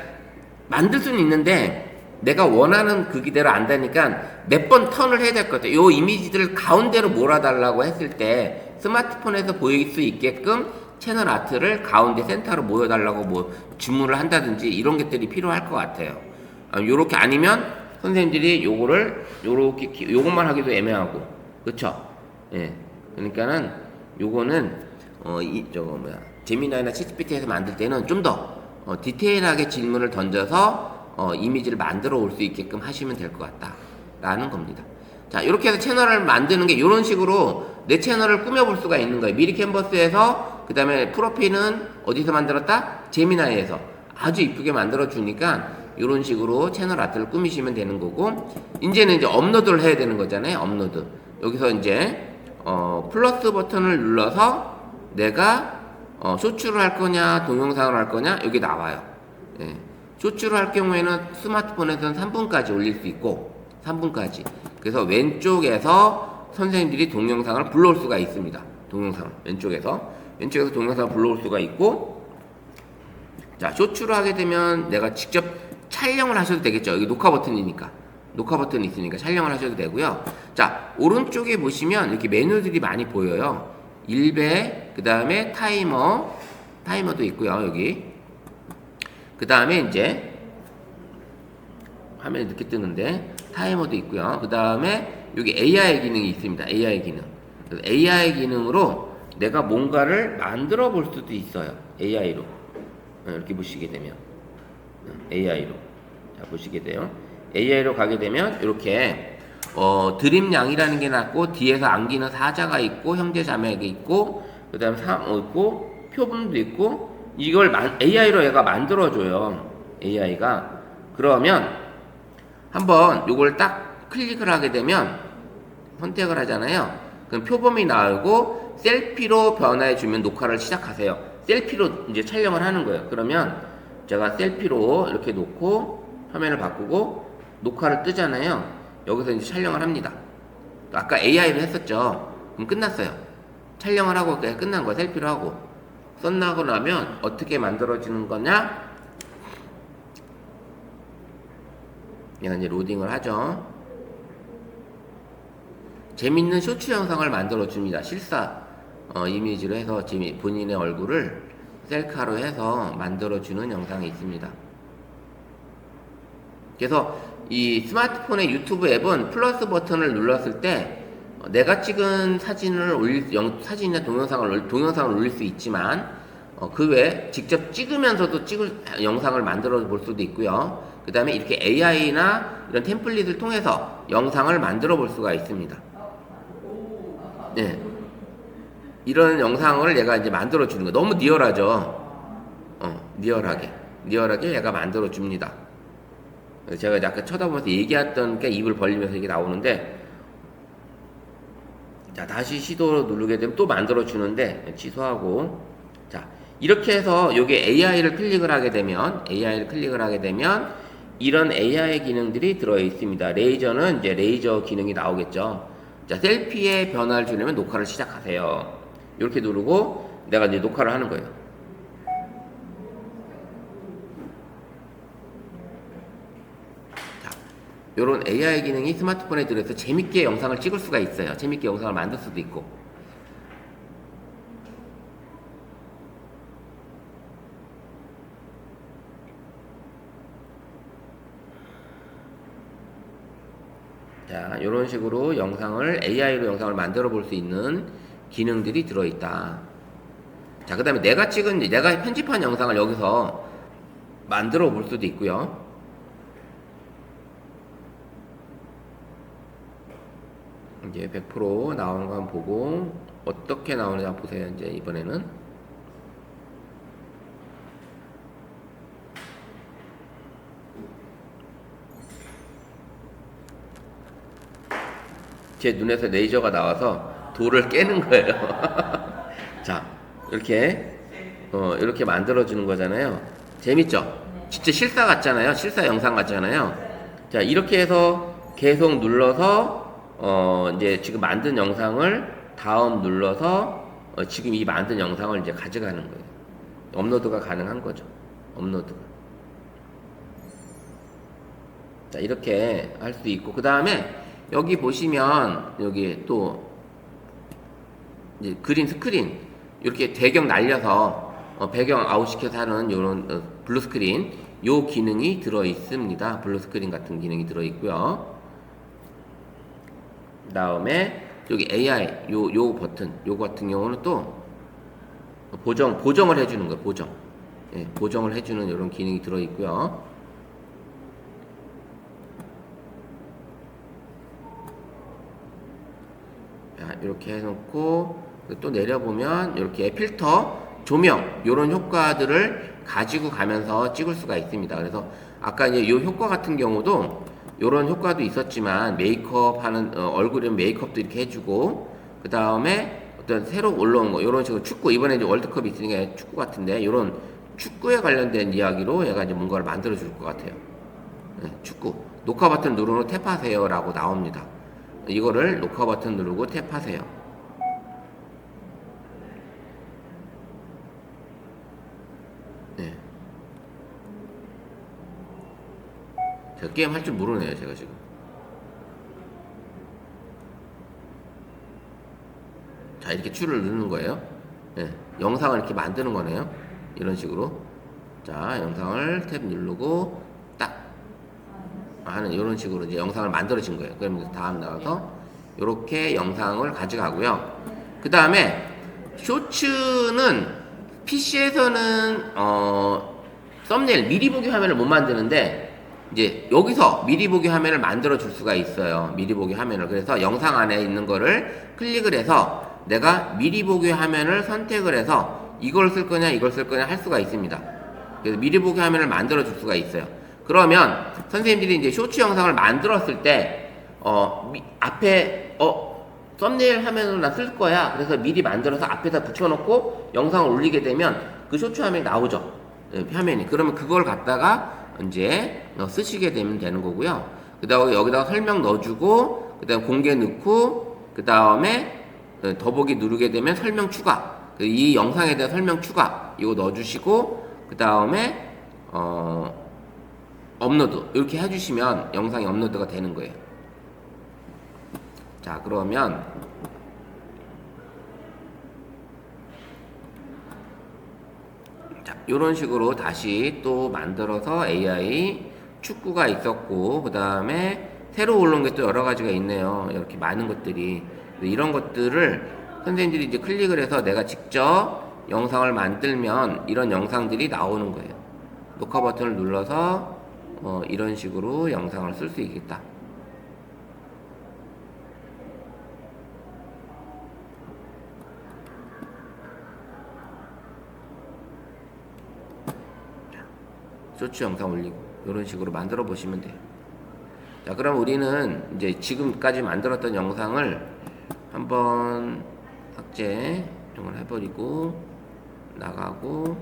만들 수는 있는데 내가 원하는 그 기대로 안다니까 몇 번 턴을 해야 될 것 같아요. 요 이미지들을 가운데로 몰아달라고 했을 때 스마트폰에서 보일 수 있게끔 채널 아트를 가운데 센터로 모여달라고 뭐 주문을 한다든지 이런 것들이 필요할 것 같아요. 요렇게 아니면 선생님들이 요거를 요렇게 요것만 하기도 애매하고 그쵸? 예. 그러니까는 요거는 제미나이나 챗GPT에서 만들 때는 좀 더 디테일하게 질문을 던져서 이미지를 만들어 올 수 있게끔 하시면 될 것 같다 라는 겁니다. 자, 이렇게 해서 채널을 만드는 게 이런 식으로 내 채널을 꾸며볼 수가 있는 거예요. 미리 캔버스에서 그 다음에 프로필은 어디서 만들었다? 제미나이에서 아주 이쁘게 만들어 주니까 이런 식으로 채널 아트를 꾸미시면 되는 거고, 이제는 이제 업로드를 해야 되는 거잖아요. 업로드. 여기서 이제 플러스 버튼을 눌러서 내가 쇼츠를 할 거냐 동영상을 할 거냐 여기 나와요. 예. 쇼츠를 할 경우에는 스마트폰에서는 3분까지 올릴 수 있고 3분까지. 그래서 왼쪽에서 선생님들이 동영상을 불러올 수가 있습니다. 동영상을 왼쪽에서 동영상을 불러올 수가 있고, 자, 쇼츠를 하게 되면 내가 직접 촬영을 하셔도 되겠죠. 여기 녹화 버튼이니까. 녹화 버튼이 있으니까 촬영을 하셔도 되고요. 자, 오른쪽에 보시면 이렇게 메뉴들이 많이 보여요. 일배, 그 다음에 타이머도 있고요. 여기. 그 다음에 이제 화면이 늦게 뜨는데 타이머도 있고요. 그 다음에 여기 AI 기능이 있습니다. AI 기능. 그래서 AI 기능으로 내가 뭔가를 만들어 볼 수도 있어요. AI로. 이렇게 보시게 되면 AI로 자 보시게 돼요. AI로 가게 되면 이렇게 드림양이라는 게 났고 뒤에서 안기는 사자가 있고 형제 자매가 있고 그 다음에 있고 표본도 있고 이걸 AI로 얘가 만들어줘요. AI가 그러면 한번 요걸 딱 클릭을 하게 되면 선택을 하잖아요. 그럼 표범이 나오고 셀피로 변화해 주면 녹화를 시작하세요. 셀피로 이제 촬영을 하는 거예요. 그러면 제가 셀피로 이렇게 놓고 화면을 바꾸고 녹화를 뜨잖아요. 여기서 이제 촬영을 합니다. 아까 AI로 했었죠. 그럼 끝났어요. 촬영을 하고 그냥 끝난 거야. 셀피로 하고. 썬나고 나면 어떻게 만들어지는 거냐? 얘가 이제 로딩을 하죠. 재밌는 쇼츠 영상을 만들어 줍니다. 실사 이미지로 해서 본인의 얼굴을 셀카로 해서 만들어 주는 영상이 있습니다. 그래서 이 스마트폰의 유튜브 앱은 플러스 버튼을 눌렀을 때 내가 찍은 사진을 사진이나 동영상을 올릴 수 있지만 그 외에 직접 찍으면서도 영상을 만들어 볼 수도 있고요. 그 다음에 이렇게 AI나 이런 템플릿을 통해서 영상을 만들어 볼 수가 있습니다. 네. 이런 영상을 얘가 이제 만들어 주는 거. 너무 리얼하죠? 리얼하게 얘가 만들어 줍니다. 제가 약간 쳐다보면서 얘기했던 게 입을 벌리면서 이게 나오는데, 자, 다시 시도 누르게 되면 또 만들어 주는데, 취소하고, 자, 이렇게 해서 여기 AI를 클릭을 하게 되면, 이런 AI 기능들이 들어 있습니다. 레이저는 이제 레이저 기능이 나오겠죠. 자, 셀피에 변화를 주려면 녹화를 시작하세요. 이렇게 누르고 내가 이제 녹화를 하는 거예요. 자, 요런 AI 기능이 스마트폰에 들어서 재밌게 영상을 찍을 수가 있어요. 재밌게 영상을 만들 수도 있고. 자, 이런 식으로 AI로 영상을 만들어 볼 수 있는 기능들이 들어있다. 자, 그 다음에 내가 편집한 영상을 여기서 만들어 볼 수도 있고요. 이제 100% 나오는 거 한번 보고, 어떻게 나오는지 한번 보세요. 이제 이번에는. 제 눈에서 레이저가 나와서 돌을 깨는 거예요. 자, 이렇게 만들어주는 거잖아요. 재밌죠? 진짜 실사 같잖아요. 실사 영상 같잖아요. 자, 이렇게 해서 계속 눌러서, 이제 지금 만든 영상을 다음 눌러서, 지금 이 만든 영상을 이제 가져가는 거예요. 업로드가 가능한 거죠. 업로드가. 자, 이렇게 할 수 있고, 그 다음에 여기 보시면 여기 또 이제 그린 스크린 이렇게 배경 날려서 배경 아웃시켜서 하는 이런 블루 스크린 요 기능이 들어 있습니다. 블루 스크린 같은 기능이 들어 있고요. 그 다음에 여기 AI 요 버튼 요 같은 경우는 또 보정을 해주는 거예요. 보정을 해주는 이런 기능이 들어 있고요. 자, 이렇게 해놓고 또 내려보면 이렇게 필터, 조명 이런 효과들을 가지고 가면서 찍을 수가 있습니다. 그래서 아까 이제 이 효과 같은 경우도 이런 효과도 있었지만 메이크업 하는 얼굴에 메이크업도 이렇게 해주고 그 다음에 어떤 새로 올라온 거 이런 식으로 축구 이번에 이제 월드컵이 있으니까 축구 같은데 이런 축구에 관련된 이야기로 얘가 이제 뭔가를 만들어 줄 것 같아요. 네, 축구 녹화 버튼 누르고 탭하세요 라고 나옵니다. 이거를 녹화 버튼 누르고 탭하세요. 네. 제가 게임 할 줄 모르네요, 제가 지금. 자, 이렇게 추를 누르는 거예요. 네. 영상을 이렇게 만드는 거네요. 이런 식으로. 자, 영상을 탭 누르고 딱 하는 이런 식으로 이제 영상을 만들어진 거예요. 그러면 다음 나가서 이렇게 영상을 가져가고요. 그 다음에 쇼츠는 PC에서는 썸네일 미리 보기 화면을 못 만드는데 이제 여기서 미리 보기 화면을 만들어 줄 수가 있어요. 미리 보기 화면을. 그래서 영상 안에 있는 거를 클릭을 해서 내가 미리 보기 화면을 선택을 해서 이걸 쓸 거냐 이걸 쓸 거냐 할 수가 있습니다. 그래서 미리 보기 화면을 만들어 줄 수가 있어요. 그러면 선생님들이 이제 쇼츠 영상을 만들었을 때 앞에 썸네일 화면으로 나 쓸 거야. 그래서 미리 만들어서 앞에다 붙여놓고 영상을 올리게 되면 그 쇼츠 화면이 나오죠. 화면이. 그러면 그걸 갖다가 이제 쓰시게 되면 되는 거고요. 그 다음에 여기다가 설명 넣어주고, 그 다음에 공개 넣고, 그 다음에 더보기 누르게 되면 설명 추가. 이 영상에 대한 설명 추가. 이거 넣어주시고, 그 다음에, 업로드. 이렇게 해주시면 영상이 업로드가 되는 거예요. 자, 그러면, 이런 식으로 다시 또 만들어서 AI 축구가 있었고 그 다음에 새로 올라온 게 또 여러 가지가 있네요. 이렇게 많은 것들이 이런 것들을 선생님들이 이제 클릭을 해서 내가 직접 영상을 만들면 이런 영상들이 나오는 거예요. 녹화 버튼을 눌러서 이런 식으로 영상을 쓸 수 있겠다. 쇼츠 영상 올리고 이런 식으로 만들어 보시면 돼요. 자, 그럼 우리는 이제 지금까지 만들었던 영상을 한번 삭제 이걸 해버리고 나가고,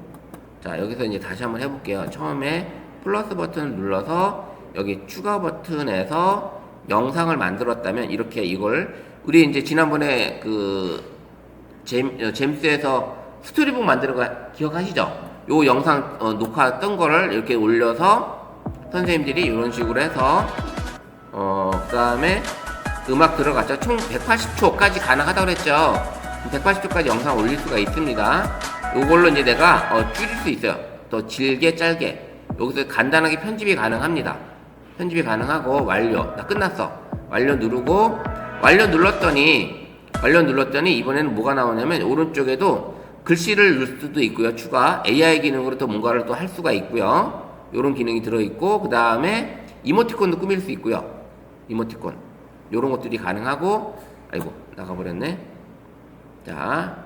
자, 여기서 이제 다시 한번 해볼게요. 처음에 플러스 버튼을 눌러서 여기 추가 버튼에서 영상을 만들었다면 이렇게 이걸 우리 이제 지난번에 그 잼스에서 스토리북 만드는 거 기억하시죠? 요 영상 녹화 뜬 거를 이렇게 올려서 선생님들이 이런 식으로 해서 그 다음에 음악 들어갔죠. 총 180초까지 가능하다고 그랬죠. 180초까지 영상 올릴 수가 있습니다. 요걸로 이제 내가 줄일 수 있어요. 더 길게 짧게 여기서 간단하게 편집이 가능합니다. 편집이 가능하고 완료. 나 끝났어. 완료 누르고 완료 눌렀더니 이번에는 뭐가 나오냐면 오른쪽에도 글씨를 넣을 수도 있고요. 추가 AI 기능으로 또 뭔가를 또 할 수가 있고요. 요런 기능이 들어있고 그 다음에 이모티콘도 꾸밀 수 있고요. 이모티콘 요런 것들이 가능하고, 아이고 나가버렸네. 자,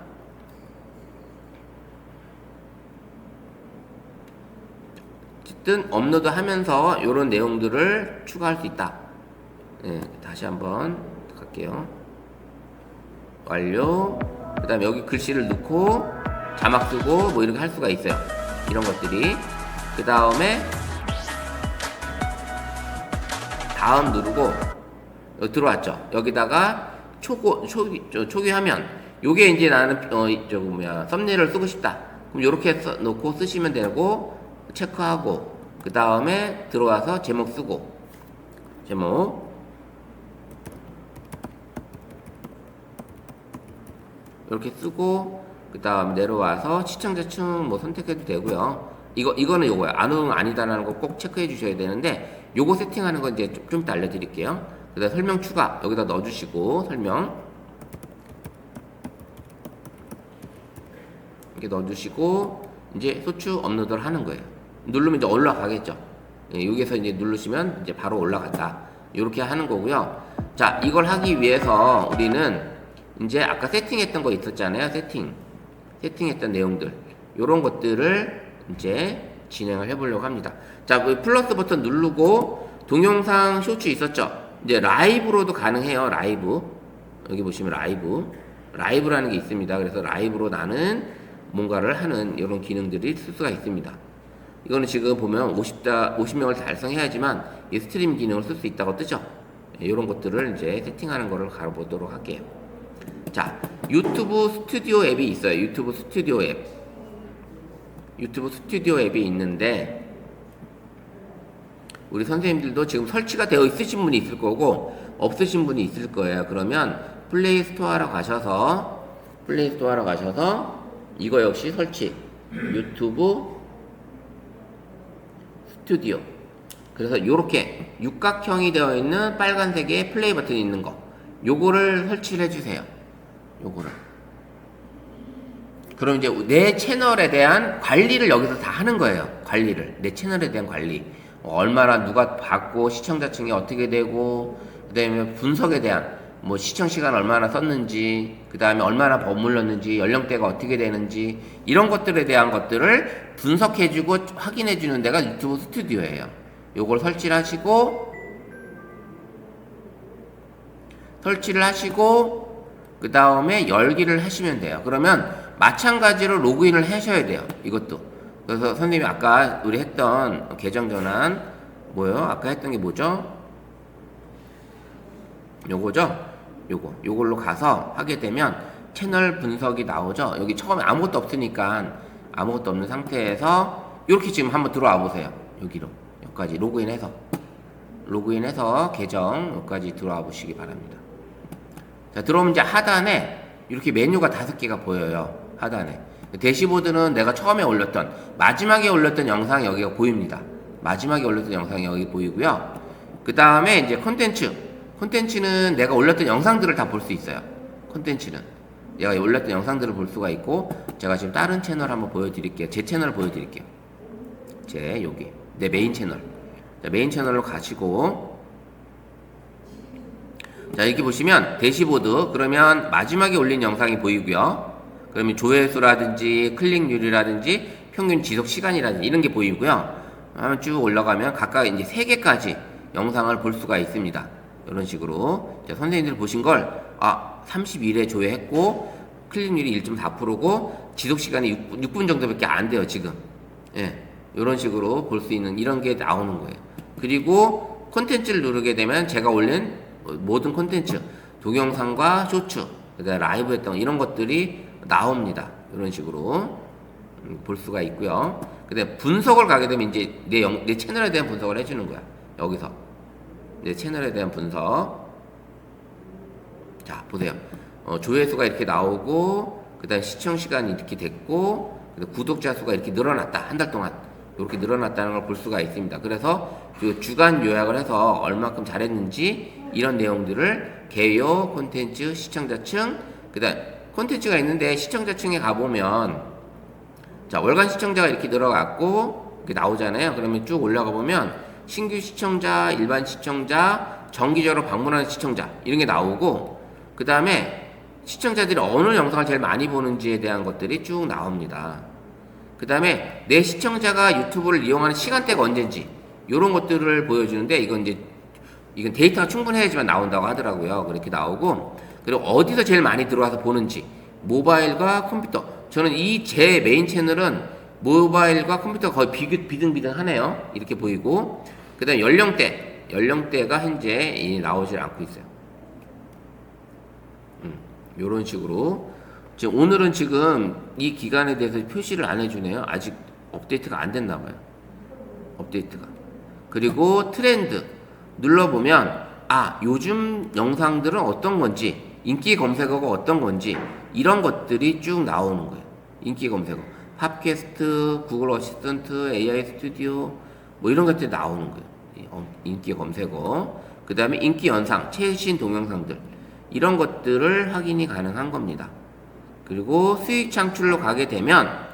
어쨌든 업로드 하면서 요런 내용들을 추가할 수 있다. 네, 다시 한번 갈게요. 완료. 그 다음에 여기 글씨를 넣고 자막 쓰고 뭐 이렇게 할 수가 있어요. 이런 것들이. 그 다음에 다음 누르고 여기 들어왔죠. 여기다가 초기 화면. 요게 이제 나는 썸네일을 쓰고 싶다. 그럼 요렇게 놓고 쓰시면 되고 체크하고 그 다음에 들어와서 제목 쓰고 제목 이렇게 쓰고 그 다음 내려와서 시청자층 뭐 선택해도 되고요. 이거는 요거야. 안 아니다라는 거 꼭 체크해 주셔야 되는데 요거 세팅하는 건 이제 좀 이따 알려드릴게요. 그 다음 설명 추가 여기다 넣어주시고 설명 이렇게 넣어주시고 이제 소추 업로드를 하는 거예요. 누르면 이제 올라가겠죠. 예, 여기서 이제 누르시면 이제 바로 올라간다. 이렇게 하는 거고요. 자, 이걸 하기 위해서 우리는 이제 아까 세팅했던 거 있었잖아요. 세팅했던 내용들. 요런 것들을 이제 진행을 해보려고 합니다. 자, 그 플러스 버튼 누르고 동영상 쇼츠 있었죠? 이제 라이브로도 가능해요. 라이브. 여기 보시면 라이브라는 게 있습니다. 그래서 라이브로 나는 뭔가를 하는 이런 기능들이 쓸 수가 있습니다. 이거는 지금 보면 50명을 달성해야지만 이 스트림 기능을 쓸 수 있다고 뜨죠. 이런 것들을 이제 세팅하는 거를 가보도록 할게요. 자, 유튜브 스튜디오 앱이 있어요. 유튜브 스튜디오 앱이 있는데 우리 선생님들도 지금 설치가 되어 있으신 분이 있을 거고 없으신 분이 있을 거예요. 그러면 플레이 스토어로 가셔서 이거 역시 설치 유튜브 스튜디오. 그래서 요렇게 육각형이 되어 있는 빨간색의 플레이 버튼이 있는 거 요거를 설치를 해주세요. 요거를. 그럼 이제 내 채널에 대한 관리를 여기서 다 하는 거예요. 내 채널에 대한 관리. 얼마나 누가 봤고 시청자층이 어떻게 되고 그 다음에 분석에 대한 뭐 시청 시간 얼마나 썼는지 그 다음에 얼마나 머물렀는지 연령대가 어떻게 되는지 이런 것들에 대한 것들을 분석해주고 확인해주는 데가 유튜브 스튜디오예요. 요걸 설치를 하시고 그 다음에 열기를 하시면 돼요. 그러면 마찬가지로 로그인을 하셔야 돼요. 이것도. 그래서 선생님이 아까 우리 했던 계정 전환 아까 했던 게 뭐죠? 요거죠? 요걸로 가서 하게 되면 채널 분석이 나오죠? 여기 처음에 아무것도 없으니까 아무것도 없는 상태에서 이렇게 지금 한번 들어와 보세요. 여기까지 로그인해서 계정 여기까지 들어와 보시기 바랍니다. 자, 들어오면 이제 하단에 이렇게 메뉴가 5개가 보여요. 하단에. 대시보드는 내가 처음에 올렸던 마지막에 올렸던 영상이 여기가 보입니다. 마지막에 올렸던 영상이 여기 보이고요. 그 다음에 이제 콘텐츠는 내가 올렸던 영상들을 다 볼 수 있어요. 내가 올렸던 영상들을 볼 수가 있고 제가 지금 다른 채널 한번 보여드릴게요. 제 채널 보여드릴게요. 내 메인 채널. 자, 메인 채널로 가시고 자, 여기 보시면 대시보드 그러면 마지막에 올린 영상이 보이고요. 그러면 조회수라든지 클릭률이라든지 평균 지속 시간이라든지 이런 게 보이고요. 하면 쭉 올라가면 각각 이제 3개까지 영상을 볼 수가 있습니다. 이런 식으로 선생님들 보신 걸 32회 조회했고 클릭률이 1.4%고 지속시간이 6분 정도밖에 안 돼요 지금. 이런 식으로 볼 수 있는 이런 게 나오는 거예요. 그리고 콘텐츠를 누르게 되면 제가 올린 모든 콘텐츠 동영상과 쇼츠 그다음에 라이브 했던 이런 것들이 나옵니다. 이런 식으로 볼 수가 있고요. 근데 분석을 가게 되면 이제 내 채널에 대한 분석을 해주는 거야. 여기서 내 채널에 대한 분석. 자, 보세요. 조회수가 이렇게 나오고 그 다음에 시청 시간이 이렇게 됐고 구독자 수가 이렇게 늘어났다. 한 달 동안 이렇게 늘어났다는 걸 볼 수가 있습니다. 그래서 그 주간 요약을 해서 얼마큼 잘했는지 이런 내용들을 개요, 콘텐츠, 시청자층 그 다음 콘텐츠가 있는데 시청자층에 가보면 자, 월간 시청자가 이렇게 늘어갔고 이렇게 나오잖아요. 그러면 쭉 올라가 보면 신규 시청자, 일반 시청자, 정기적으로 방문하는 시청자 이런 게 나오고 그 다음에 시청자들이 어느 영상을 제일 많이 보는지에 대한 것들이 쭉 나옵니다. 그 다음에 내 시청자가 유튜브를 이용하는 시간대가 언제인지 이런 것들을 보여주는데 이건 데이터가 충분해야지만 나온다고 하더라고요. 그렇게 나오고 그리고 어디서 제일 많이 들어와서 보는지 모바일과 컴퓨터. 저는 제 메인 채널은 모바일과 컴퓨터가 거의 비등비등하네요. 이렇게 보이고 그 다음에 연령대가 현재 나오질 않고 있어요. 요런 식으로 오늘은 지금 이 기간에 대해서 표시를 안 해주네요. 아직 업데이트가 안 됐나봐요. 업데이트가. 그리고 트렌드 눌러보면 요즘 영상들은 어떤 건지, 인기 검색어가 어떤 건지 이런 것들이 쭉 나오는 거예요. 인기 검색어, 팟캐스트, 구글 어시스턴트, AI 스튜디오 뭐 이런 것들이 나오는 거예요. 인기 검색어, 그 다음에 인기 영상, 최신 동영상들 이런 것들을 확인이 가능한 겁니다. 그리고 수익 창출로 가게 되면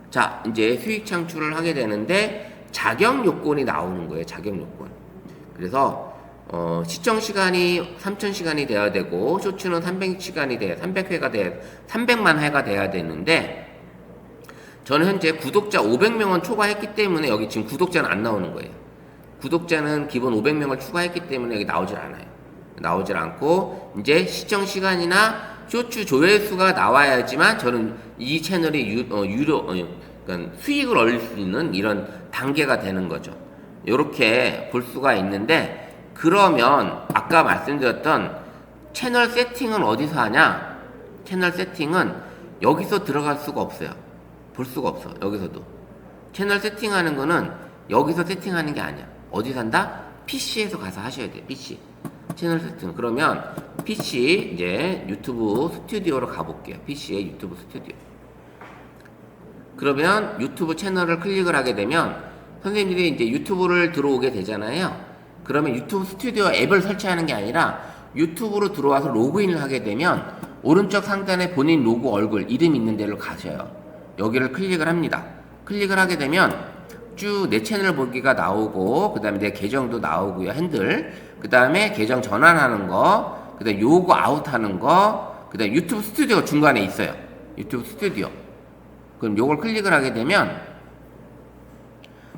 자, 이제 수익 창출을 하게 되는데 자격 요건이 나오는 거예요. 자격 요건. 그래서 시청 시간이 3,000시간이 돼야 되고 쇼츠는 300시간이 돼야 300회가 돼야 300만 회가 돼야 되는데 저는 현재 구독자 500명은 초과했기 때문에 여기 지금 구독자는 안 나오는 거예요. 구독자는 기본 500명을 추가했기 때문에 여기 나오질 않아요. 나오질 않고 이제 시청 시간이나 쇼츠 조회수가 나와야지만 저는 이 채널이 그러니까 수익을 얻을 수 있는 이런 단계가 되는 거죠. 이렇게 볼 수가 있는데 그러면 아까 말씀드렸던 채널 세팅은 어디서 하냐? 채널 세팅은 여기서 들어갈 수가 없어요. 볼 수가 없어. 여기서도. 채널 세팅하는 거는 여기서 세팅하는 게 아니야. 어디서 한다? PC에서 가서 하셔야 돼요. PC. 채널 세팅. 그러면 PC 이제 유튜브 스튜디오로 가볼게요. PC의 유튜브 스튜디오. 그러면 유튜브 채널을 클릭을 하게 되면 선생님들이 이제 유튜브를 들어오게 되잖아요. 그러면 유튜브 스튜디오 앱을 설치하는 게 아니라 유튜브로 들어와서 로그인을 하게 되면 오른쪽 상단에 본인 로고 얼굴 이름 있는 데로 가셔요. 여기를 클릭을 합니다. 클릭을 하게 되면 쭉 내 채널 보기가 나오고 그 다음에 내 계정도 나오고요. 핸들 그 다음에 계정 전환하는 거 그 다음에 요거 아웃하는 거 그 다음에 유튜브 스튜디오 중간에 있어요. 유튜브 스튜디오. 그럼 요걸 클릭을 하게 되면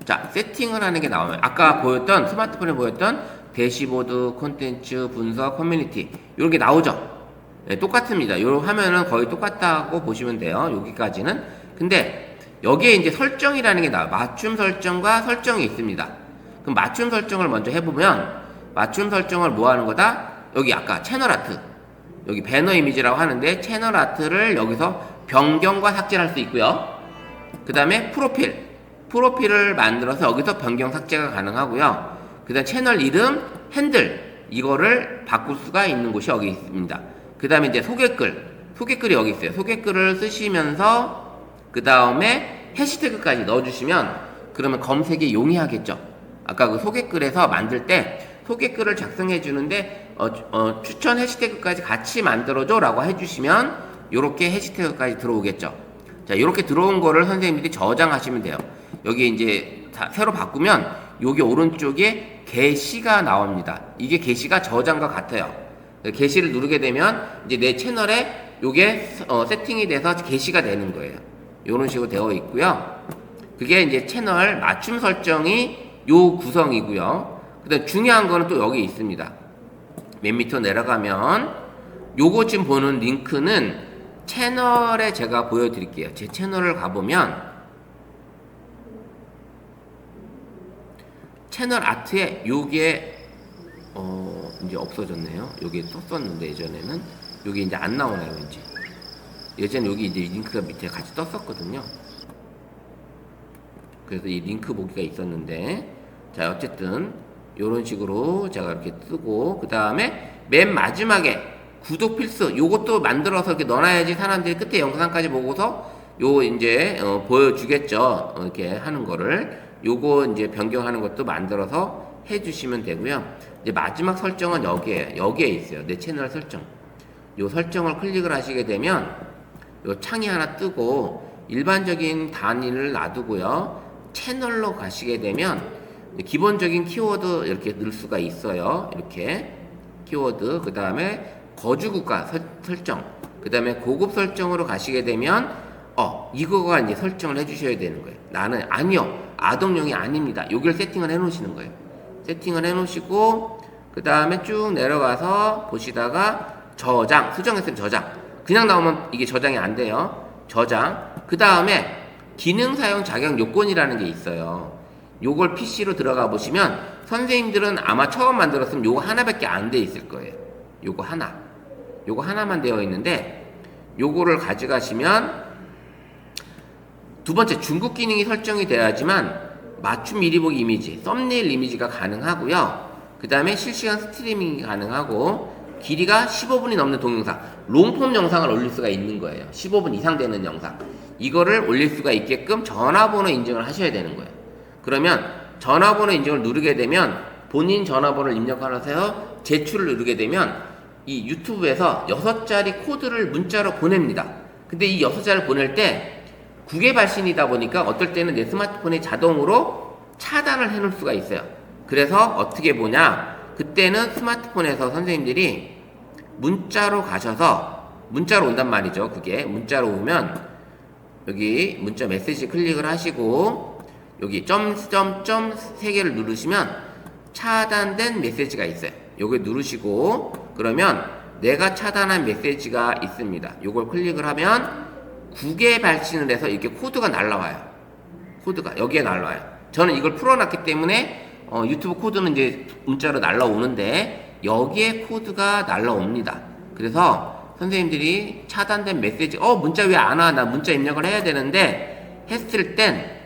자 세팅을 하는 게 나오면 아까 보였던 스마트폰에 보였던 대시보드, 콘텐츠, 분석, 커뮤니티 이런 게 나오죠. 네, 똑같습니다. 요 화면은 거의 똑같다고 보시면 돼요. 여기까지는. 근데 여기에 이제 설정이라는 게 나와요. 맞춤 설정과 설정이 있습니다. 그럼 맞춤 설정을 먼저 해보면 맞춤 설정을 뭐 하는 거다? 여기 아까 채널 아트 여기 배너 이미지라고 하는데 채널 아트를 여기서 변경과 삭제를 할 수 있고요. 그 다음에 프로필을 만들어서 여기서 변경 삭제가 가능하고요. 그 다음 채널 이름, 핸들 이거를 바꿀 수가 있는 곳이 여기 있습니다. 그 다음에 이제 소개글이 여기 있어요. 소개글을 쓰시면서 그 다음에 해시태그까지 넣어주시면 그러면 검색이 용이하겠죠. 아까 그 소개글에서 만들 때 소개글을 작성해 주는데 추천 해시태그까지 같이 만들어줘 라고 해주시면 요렇게 해시태그까지 들어오겠죠. 자, 요렇게 들어온 거를 선생님들이 저장하시면 돼요. 여기 이제 새로 바꾸면 여기 오른쪽에 게시가 나옵니다. 이게 게시가 저장과 같아요. 게시를 누르게 되면 이제 내 채널에 요게 세팅이 돼서 게시가 되는 거예요. 요런 식으로 되어 있고요. 그게 이제 채널 맞춤 설정이 요 구성이고요. 그 다음 중요한 거는 또 여기 있습니다. 맨 밑으로 내려가면 요거 지금 보는 링크는 채널에 제가 보여드릴게요. 제 채널을 가보면 채널 아트에 요게 이제 없어졌네요. 여기 떴었는데 예전에는 여기 이제 안 나오네요. 왠지 예전에 여기 이제 링크가 밑에 같이 떴었거든요. 그래서 이 링크 보기가 있었는데 자 어쨌든 요런 식으로 제가 이렇게 뜨고 그 다음에 맨 마지막에 구독 필수 요것도 만들어서 이렇게 넣어놔야지 사람들이 끝에 영상까지 보고서 요 이제 보여주겠죠. 이렇게 하는 거를 요거 이제 변경하는 것도 만들어서 해주시면 되고요. 이제 마지막 설정은 여기에 있어요. 내 채널 설정. 요 설정을 클릭을 하시게 되면 요 창이 하나 뜨고 일반적인 단위를 놔두고요. 채널로 가시게 되면 기본적인 키워드 이렇게 넣을 수가 있어요. 이렇게 키워드 그 다음에 거주국가 설정 그 다음에 고급 설정으로 가시게 되면 이거가 이제 설정을 해주셔야 되는 거예요. 나는 아니요 아동용이 아닙니다. 여기를 세팅을 해 놓으시는 거예요. 세팅을 해 놓으시고 그 다음에 쭉 내려가서 보시다가 저장 수정했으면 저장 그냥 나오면 이게 저장이 안 돼요. 저장 그 다음에 기능 사용 자격 요건이라는 게 있어요. 요걸 PC로 들어가 보시면 선생님들은 아마 처음 만들었으면 요거 하나밖에 안 돼 있을 거예요. 요거 하나만 되어 있는데 요거를 가져가시면 두 번째 중국 기능이 설정이 돼야지만 맞춤 미리 보기 이미지 썸네일 이미지가 가능하고요. 그 다음에 실시간 스트리밍이 가능하고 길이가 15분이 넘는 동영상, 롱폼 영상을 올릴 수가 있는 거예요. 15분 이상 되는 영상. 이거를 올릴 수가 있게끔 전화번호 인증을 하셔야 되는 거예요. 그러면 전화번호 인증을 누르게 되면 본인 전화번호를 입력하셔서 제출을 누르게 되면 이 유튜브에서 6자리 코드를 문자로 보냅니다. 근데 이 6자리를 보낼 때 국외 발신이다 보니까 어떨 때는 내 스마트폰에 자동으로 차단을 해놓을 수가 있어요. 그래서 어떻게 보냐, 그때는 스마트폰에서 선생님들이 문자로 가셔서 문자로 온단 말이죠. 그게 문자로 오면 여기 문자 메시지 클릭을 하시고 여기 점점점 3개를 누르시면 차단된 메시지가 있어요. 요걸 누르시고 그러면 내가 차단한 메시지가 있습니다. 요걸 클릭을 하면 국외 발신을 해서 이렇게 코드가 날라와요. 코드가 여기에 날라와요. 저는 이걸 풀어놨기 때문에 유튜브 코드는 이제 문자로 날라오는데 여기에 코드가 날라옵니다. 그래서 선생님들이 차단된 메시지 문자 왜 안 와? 나 문자 입력을 해야 되는데 했을 땐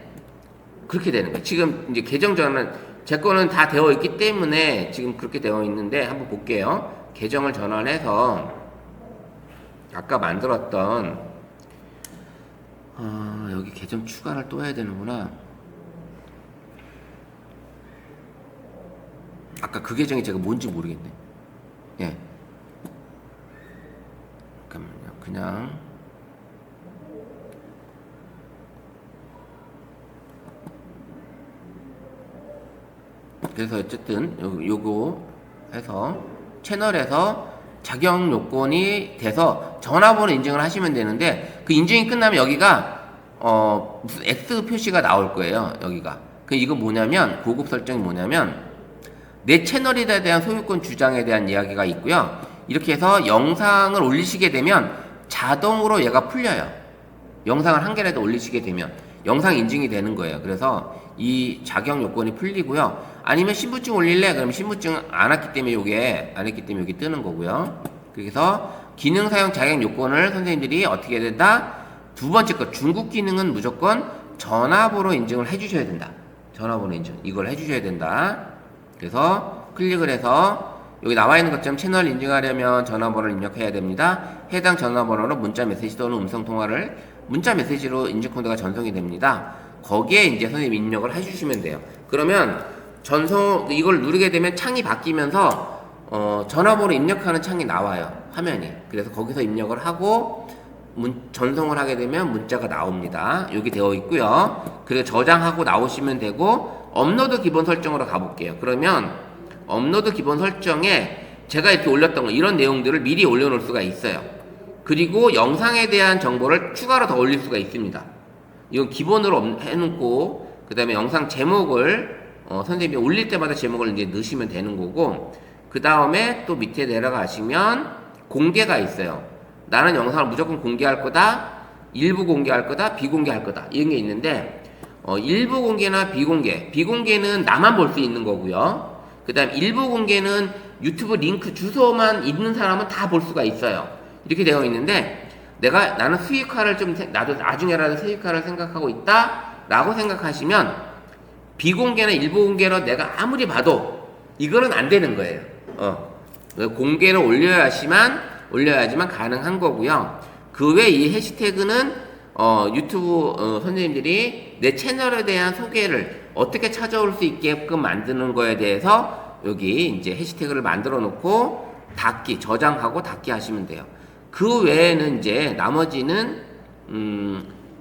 그렇게 되는 거예요. 지금 이제 계정 전환은 제 거는 다 되어 있기 때문에 지금 그렇게 되어 있는데 한번 볼게요. 계정을 전환해서 아까 만들었던 여기 계정 추가를 또 해야 되는구나. 아까 그 계정이 제가 뭔지 모르겠네. 예. 잠깐만요. 그냥 그래서 어쨌든 요거 해서 채널에서 자격 요건이 돼서 전화번호 인증을 하시면 되는데 그 인증이 끝나면 여기가 무슨 X 표시가 나올 거예요. 여기가. 이거 뭐냐면 고급 설정이 뭐냐면 내 채널에 대한 소유권 주장에 대한 이야기가 있고요. 이렇게 해서 영상을 올리시게 되면 자동으로 얘가 풀려요. 영상을 한 개라도 올리시게 되면 영상 인증이 되는 거예요. 그래서 이 자격 요건이 풀리고요. 아니면 신분증 올릴래? 그럼 신분증 안 했기 때문에 여기 뜨는 거고요. 그래서 기능 사용 자격 요건을 선생님들이 어떻게 해야 된다? 두 번째 거 중국 기능은 무조건 전화번호 인증을 해주셔야 된다. 전화번호 인증 이걸 해주셔야 된다. 그래서 클릭을 해서 여기 나와 있는 것처럼 채널 인증하려면 전화번호를 입력해야 됩니다. 해당 전화번호로 문자 메시지 또는 음성 통화를 문자 메시지로 인증 코드가 전송이 됩니다. 거기에 이제 선생님 입력을 해주시면 돼요. 그러면 이걸 누르게 되면 창이 바뀌면서 전화번호 입력하는 창이 나와요. 화면이. 그래서 거기서 입력을 하고 전송을 하게 되면 문자가 나옵니다. 여기 되어 있고요. 그리고 저장하고 나오시면 되고 업로드 기본 설정으로 가볼게요. 그러면 업로드 기본 설정에 제가 이렇게 올렸던 거 이런 내용들을 미리 올려놓을 수가 있어요. 그리고 영상에 대한 정보를 추가로 더 올릴 수가 있습니다. 이건 기본으로 해놓고 그 다음에 영상 제목을 선생님이 올릴 때마다 제목을 이제 넣으시면 되는 거고 그 다음에 또 밑에 내려가시면 공개가 있어요. 나는 영상을 무조건 공개할 거다, 일부 공개할 거다, 비공개할 거다 이런 게 있는데 일부 공개나 비공개는 나만 볼 수 있는 거고요. 그 다음 일부 공개는 유튜브 링크 주소만 있는 사람은 다 볼 수가 있어요. 이렇게 되어 있는데 나는 수익화를 나도 나중에라도 수익화를 생각하고 있다 라고 생각하시면 비공개나 일부 공개로 내가 아무리 봐도 이거는 안 되는 거예요. 공개를 올려야지만 가능한 거고요. 그 외 이 해시태그는 유튜브 선생님들이 내 채널에 대한 소개를 어떻게 찾아올 수 있게끔 만드는 거에 대해서 여기 이제 해시태그를 만들어 놓고 저장하고 닫기 하시면 돼요. 그 외에는 이제 나머지는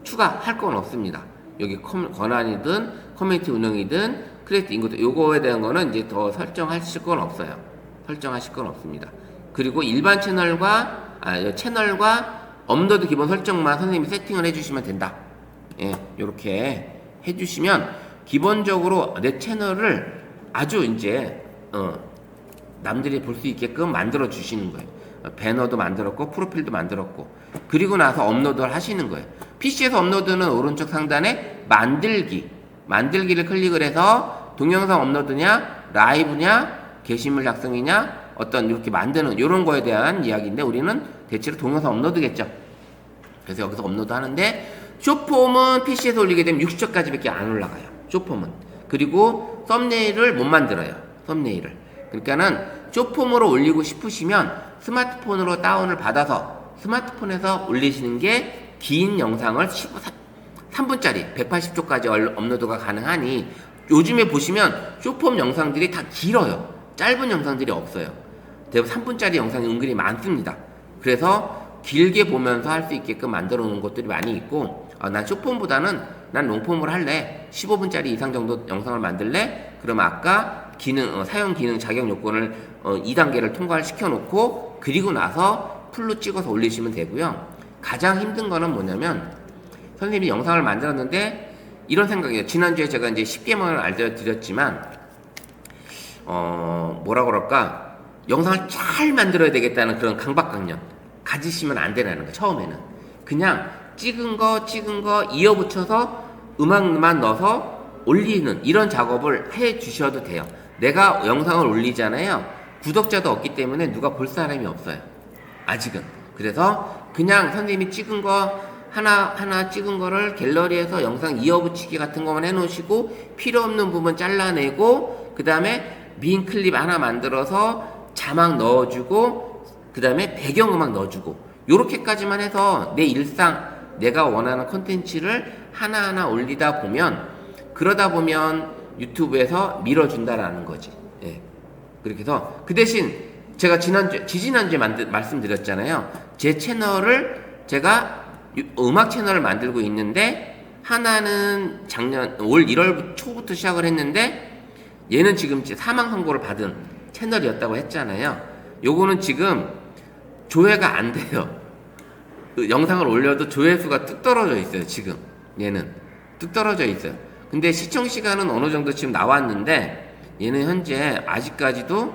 추가할 건 없습니다. 여기 권한이든 커뮤니티 운영이든 크리에이트 인구도 요거에 대한 거는 이제 더 설정하실 건 없어요. 설정하실 건 없습니다. 그리고 일반 채널과 업로드 기본 설정만 선생님이 세팅을 해주시면 된다. 예, 요렇게 해주시면 기본적으로 내 채널을 아주 이제 남들이 볼 수 있게끔 만들어 주시는 거예요. 배너도 만들었고 프로필도 만들었고 그리고 나서 업로드를 하시는 거예요. PC에서 업로드는 오른쪽 상단에 만들기를 클릭을 해서 동영상 업로드냐 라이브냐 게시물 작성이냐 어떤 이렇게 만드는 이런 거에 대한 이야기인데 우리는 대체로 동영상 업로드겠죠. 그래서 여기서 업로드 하는데 숏폼은 PC에서 올리게 되면 60초까지밖에 안 올라가요. 숏폼은. 그리고 썸네일을 못 만들어요. 썸네일을. 그러니까는 쇼폼으로 올리고 싶으시면 스마트폰으로 다운을 받아서 스마트폰에서 올리시는 게 긴 영상을 3분짜리 180초까지 업로드가 가능하니 요즘에 보시면 쇼폼 영상들이 다 길어요. 짧은 영상들이 없어요. 대부분 3분짜리 영상이 은근히 많습니다. 그래서 길게 보면서 할 수 있게끔 만들어 놓은 것들이 많이 있고 난 쇼폼보다는 난 롱폼으로 할래. 15분짜리 이상 정도 영상을 만들래? 그러면 아까 사용 기능 자격 요건을 2단계를 통과를 시켜놓고 그리고 나서 풀로 찍어서 올리시면 되고요. 가장 힘든 거는 뭐냐면 선생님이 영상을 만들었는데 이런 생각이에요. 지난주에 제가 이제 10개만을 알려드렸지만 뭐라 그럴까, 영상을 잘 만들어야 되겠다는 그런 강박관념 가지시면 안 되라는 거예요. 처음에는 그냥 찍은 거 이어붙여서 음악만 넣어서 올리는 이런 작업을 해 주셔도 돼요. 내가 영상을 올리잖아요. 구독자도 없기 때문에 누가 볼 사람이 없어요. 아직은. 그래서 그냥 선생님이 찍은 거 하나 찍은 거를 갤러리에서 영상 이어붙이기 같은 것만 해놓으시고 필요 없는 부분 잘라내고 그 다음에 민 클립 하나 만들어서 자막 넣어주고 그 다음에 배경음악 넣어주고 요렇게까지만 해서 내 일상 내가 원하는 콘텐츠를 하나하나 올리다 보면 그러다 보면 유튜브에서 밀어준다라는 거지. 예. 그렇게 해서 그 대신 제가 지지난주에 말씀드렸잖아요. 제 채널을 제가 음악 채널을 만들고 있는데 하나는 올 1월 초부터 시작을 했는데 얘는 지금 사망 선고를 받은 채널이었다고 했잖아요. 요거는 지금 조회가 안 돼요. 영상을 올려도 조회수가 뚝 떨어져 있어요. 지금 얘는 뚝 떨어져 있어요. 근데 시청 시간은 어느 정도 지금 나왔는데 얘는 현재 아직까지도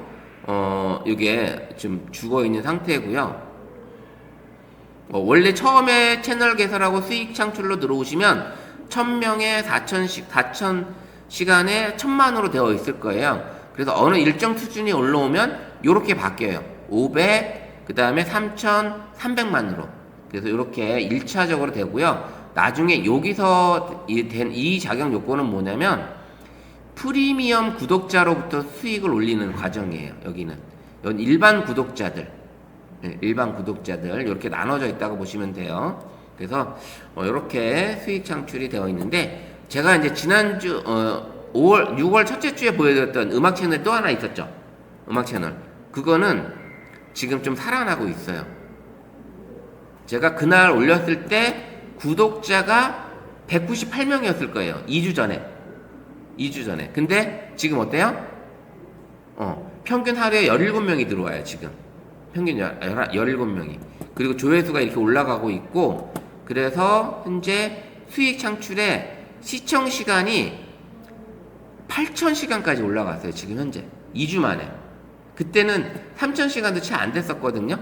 이게 지금 죽어있는 상태고요. 원래 처음에 채널 개설하고 수익 창출로 들어오시면 1000명에 4,000시간에 1000만으로 되어 있을 거예요. 그래서 어느 일정 수준이 올라오면 이렇게 바뀌어요. 500, 그 다음에 3,000, 300만으로. 그래서 이렇게 1차적으로 되고요. 나중에 여기서 이 자격 요건은 뭐냐면 프리미엄 구독자로부터 수익을 올리는 과정이에요. 여기는 일반 구독자들 이렇게 나눠져 있다고 보시면 돼요. 그래서 이렇게 수익 창출이 되어 있는데 제가 이제 지난주 6월 첫째 주에 보여드렸던 음악 채널 또 하나 있었죠. 음악 채널 그거는 지금 좀 살아나고 있어요. 제가 그날 올렸을 때 구독자가 198명이었을 거예요. 2주 전에. 근데 지금 어때요? 평균 하루에 17명이 들어와요, 지금. 평균 17명이. 그리고 조회수가 이렇게 올라가고 있고, 그래서 현재 수익 창출에 시청 시간이 8,000시간까지 올라갔어요, 지금 현재. 2주 만에. 그때는 3,000시간도 채 안 됐었거든요.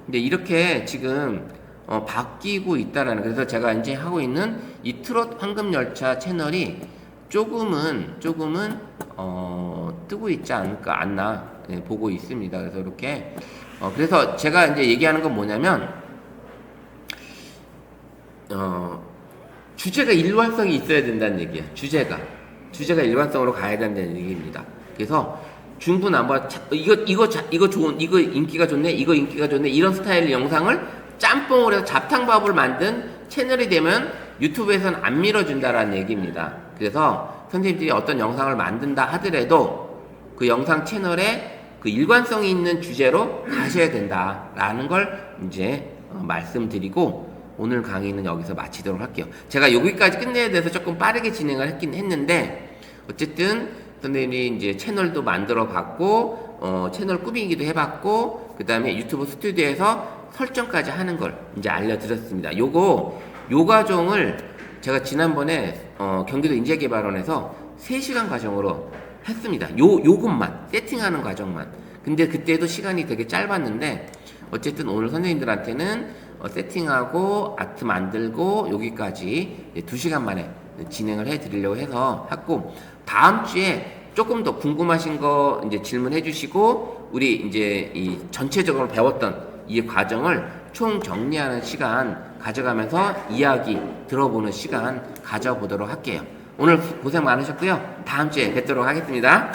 근데 이렇게 지금 바뀌고 있다라는, 그래서 제가 이제 하고 있는 이 트롯 황금열차 채널이 조금은 뜨고 있지 않나 보고 있습니다. 그래서 이렇게 그래서 제가 이제 얘기하는 건 뭐냐면 주제가 일관성이 있어야 된다는 얘기예요. 주제가 일관성으로 가야 된다는 얘기입니다. 그래서 중구난방 이거 좋은, 이거 인기가 좋네, 이런 스타일의 영상을 짬뽕으로 해서 잡탕밥을 만든 채널이 되면 유튜브에서는 안 밀어준다라는 얘기입니다. 그래서 선생님들이 어떤 영상을 만든다 하더라도 그 영상 채널에 그 일관성이 있는 주제로 가셔야 된다라는 걸 이제 말씀드리고 오늘 강의는 여기서 마치도록 할게요. 제가 여기까지 끝내야 돼서 조금 빠르게 진행을 했긴 했는데 어쨌든 선생님이 이제 채널도 만들어 봤고 채널 꾸미기도 해봤고 그 다음에 유튜브 스튜디오에서 설정까지 하는 걸 이제 알려드렸습니다. 요 과정을 제가 지난번에 경기도 인재개발원에서 3시간 과정으로 했습니다. 요것만 세팅하는 과정만. 근데 그때도 시간이 되게 짧았는데 어쨌든 오늘 선생님들한테는 세팅하고 아트 만들고 여기까지 2시간 만에 진행을 해드리려고 해서 했고, 다음 주에 조금 더 궁금하신 거 이제 질문해 주시고 우리 이제 이 전체적으로 배웠던 이 과정을 총 정리하는 시간 가져가면서 이야기 들어보는 시간 가져보도록 할게요. 오늘 고생 많으셨고요. 다음 주에 뵙도록 하겠습니다.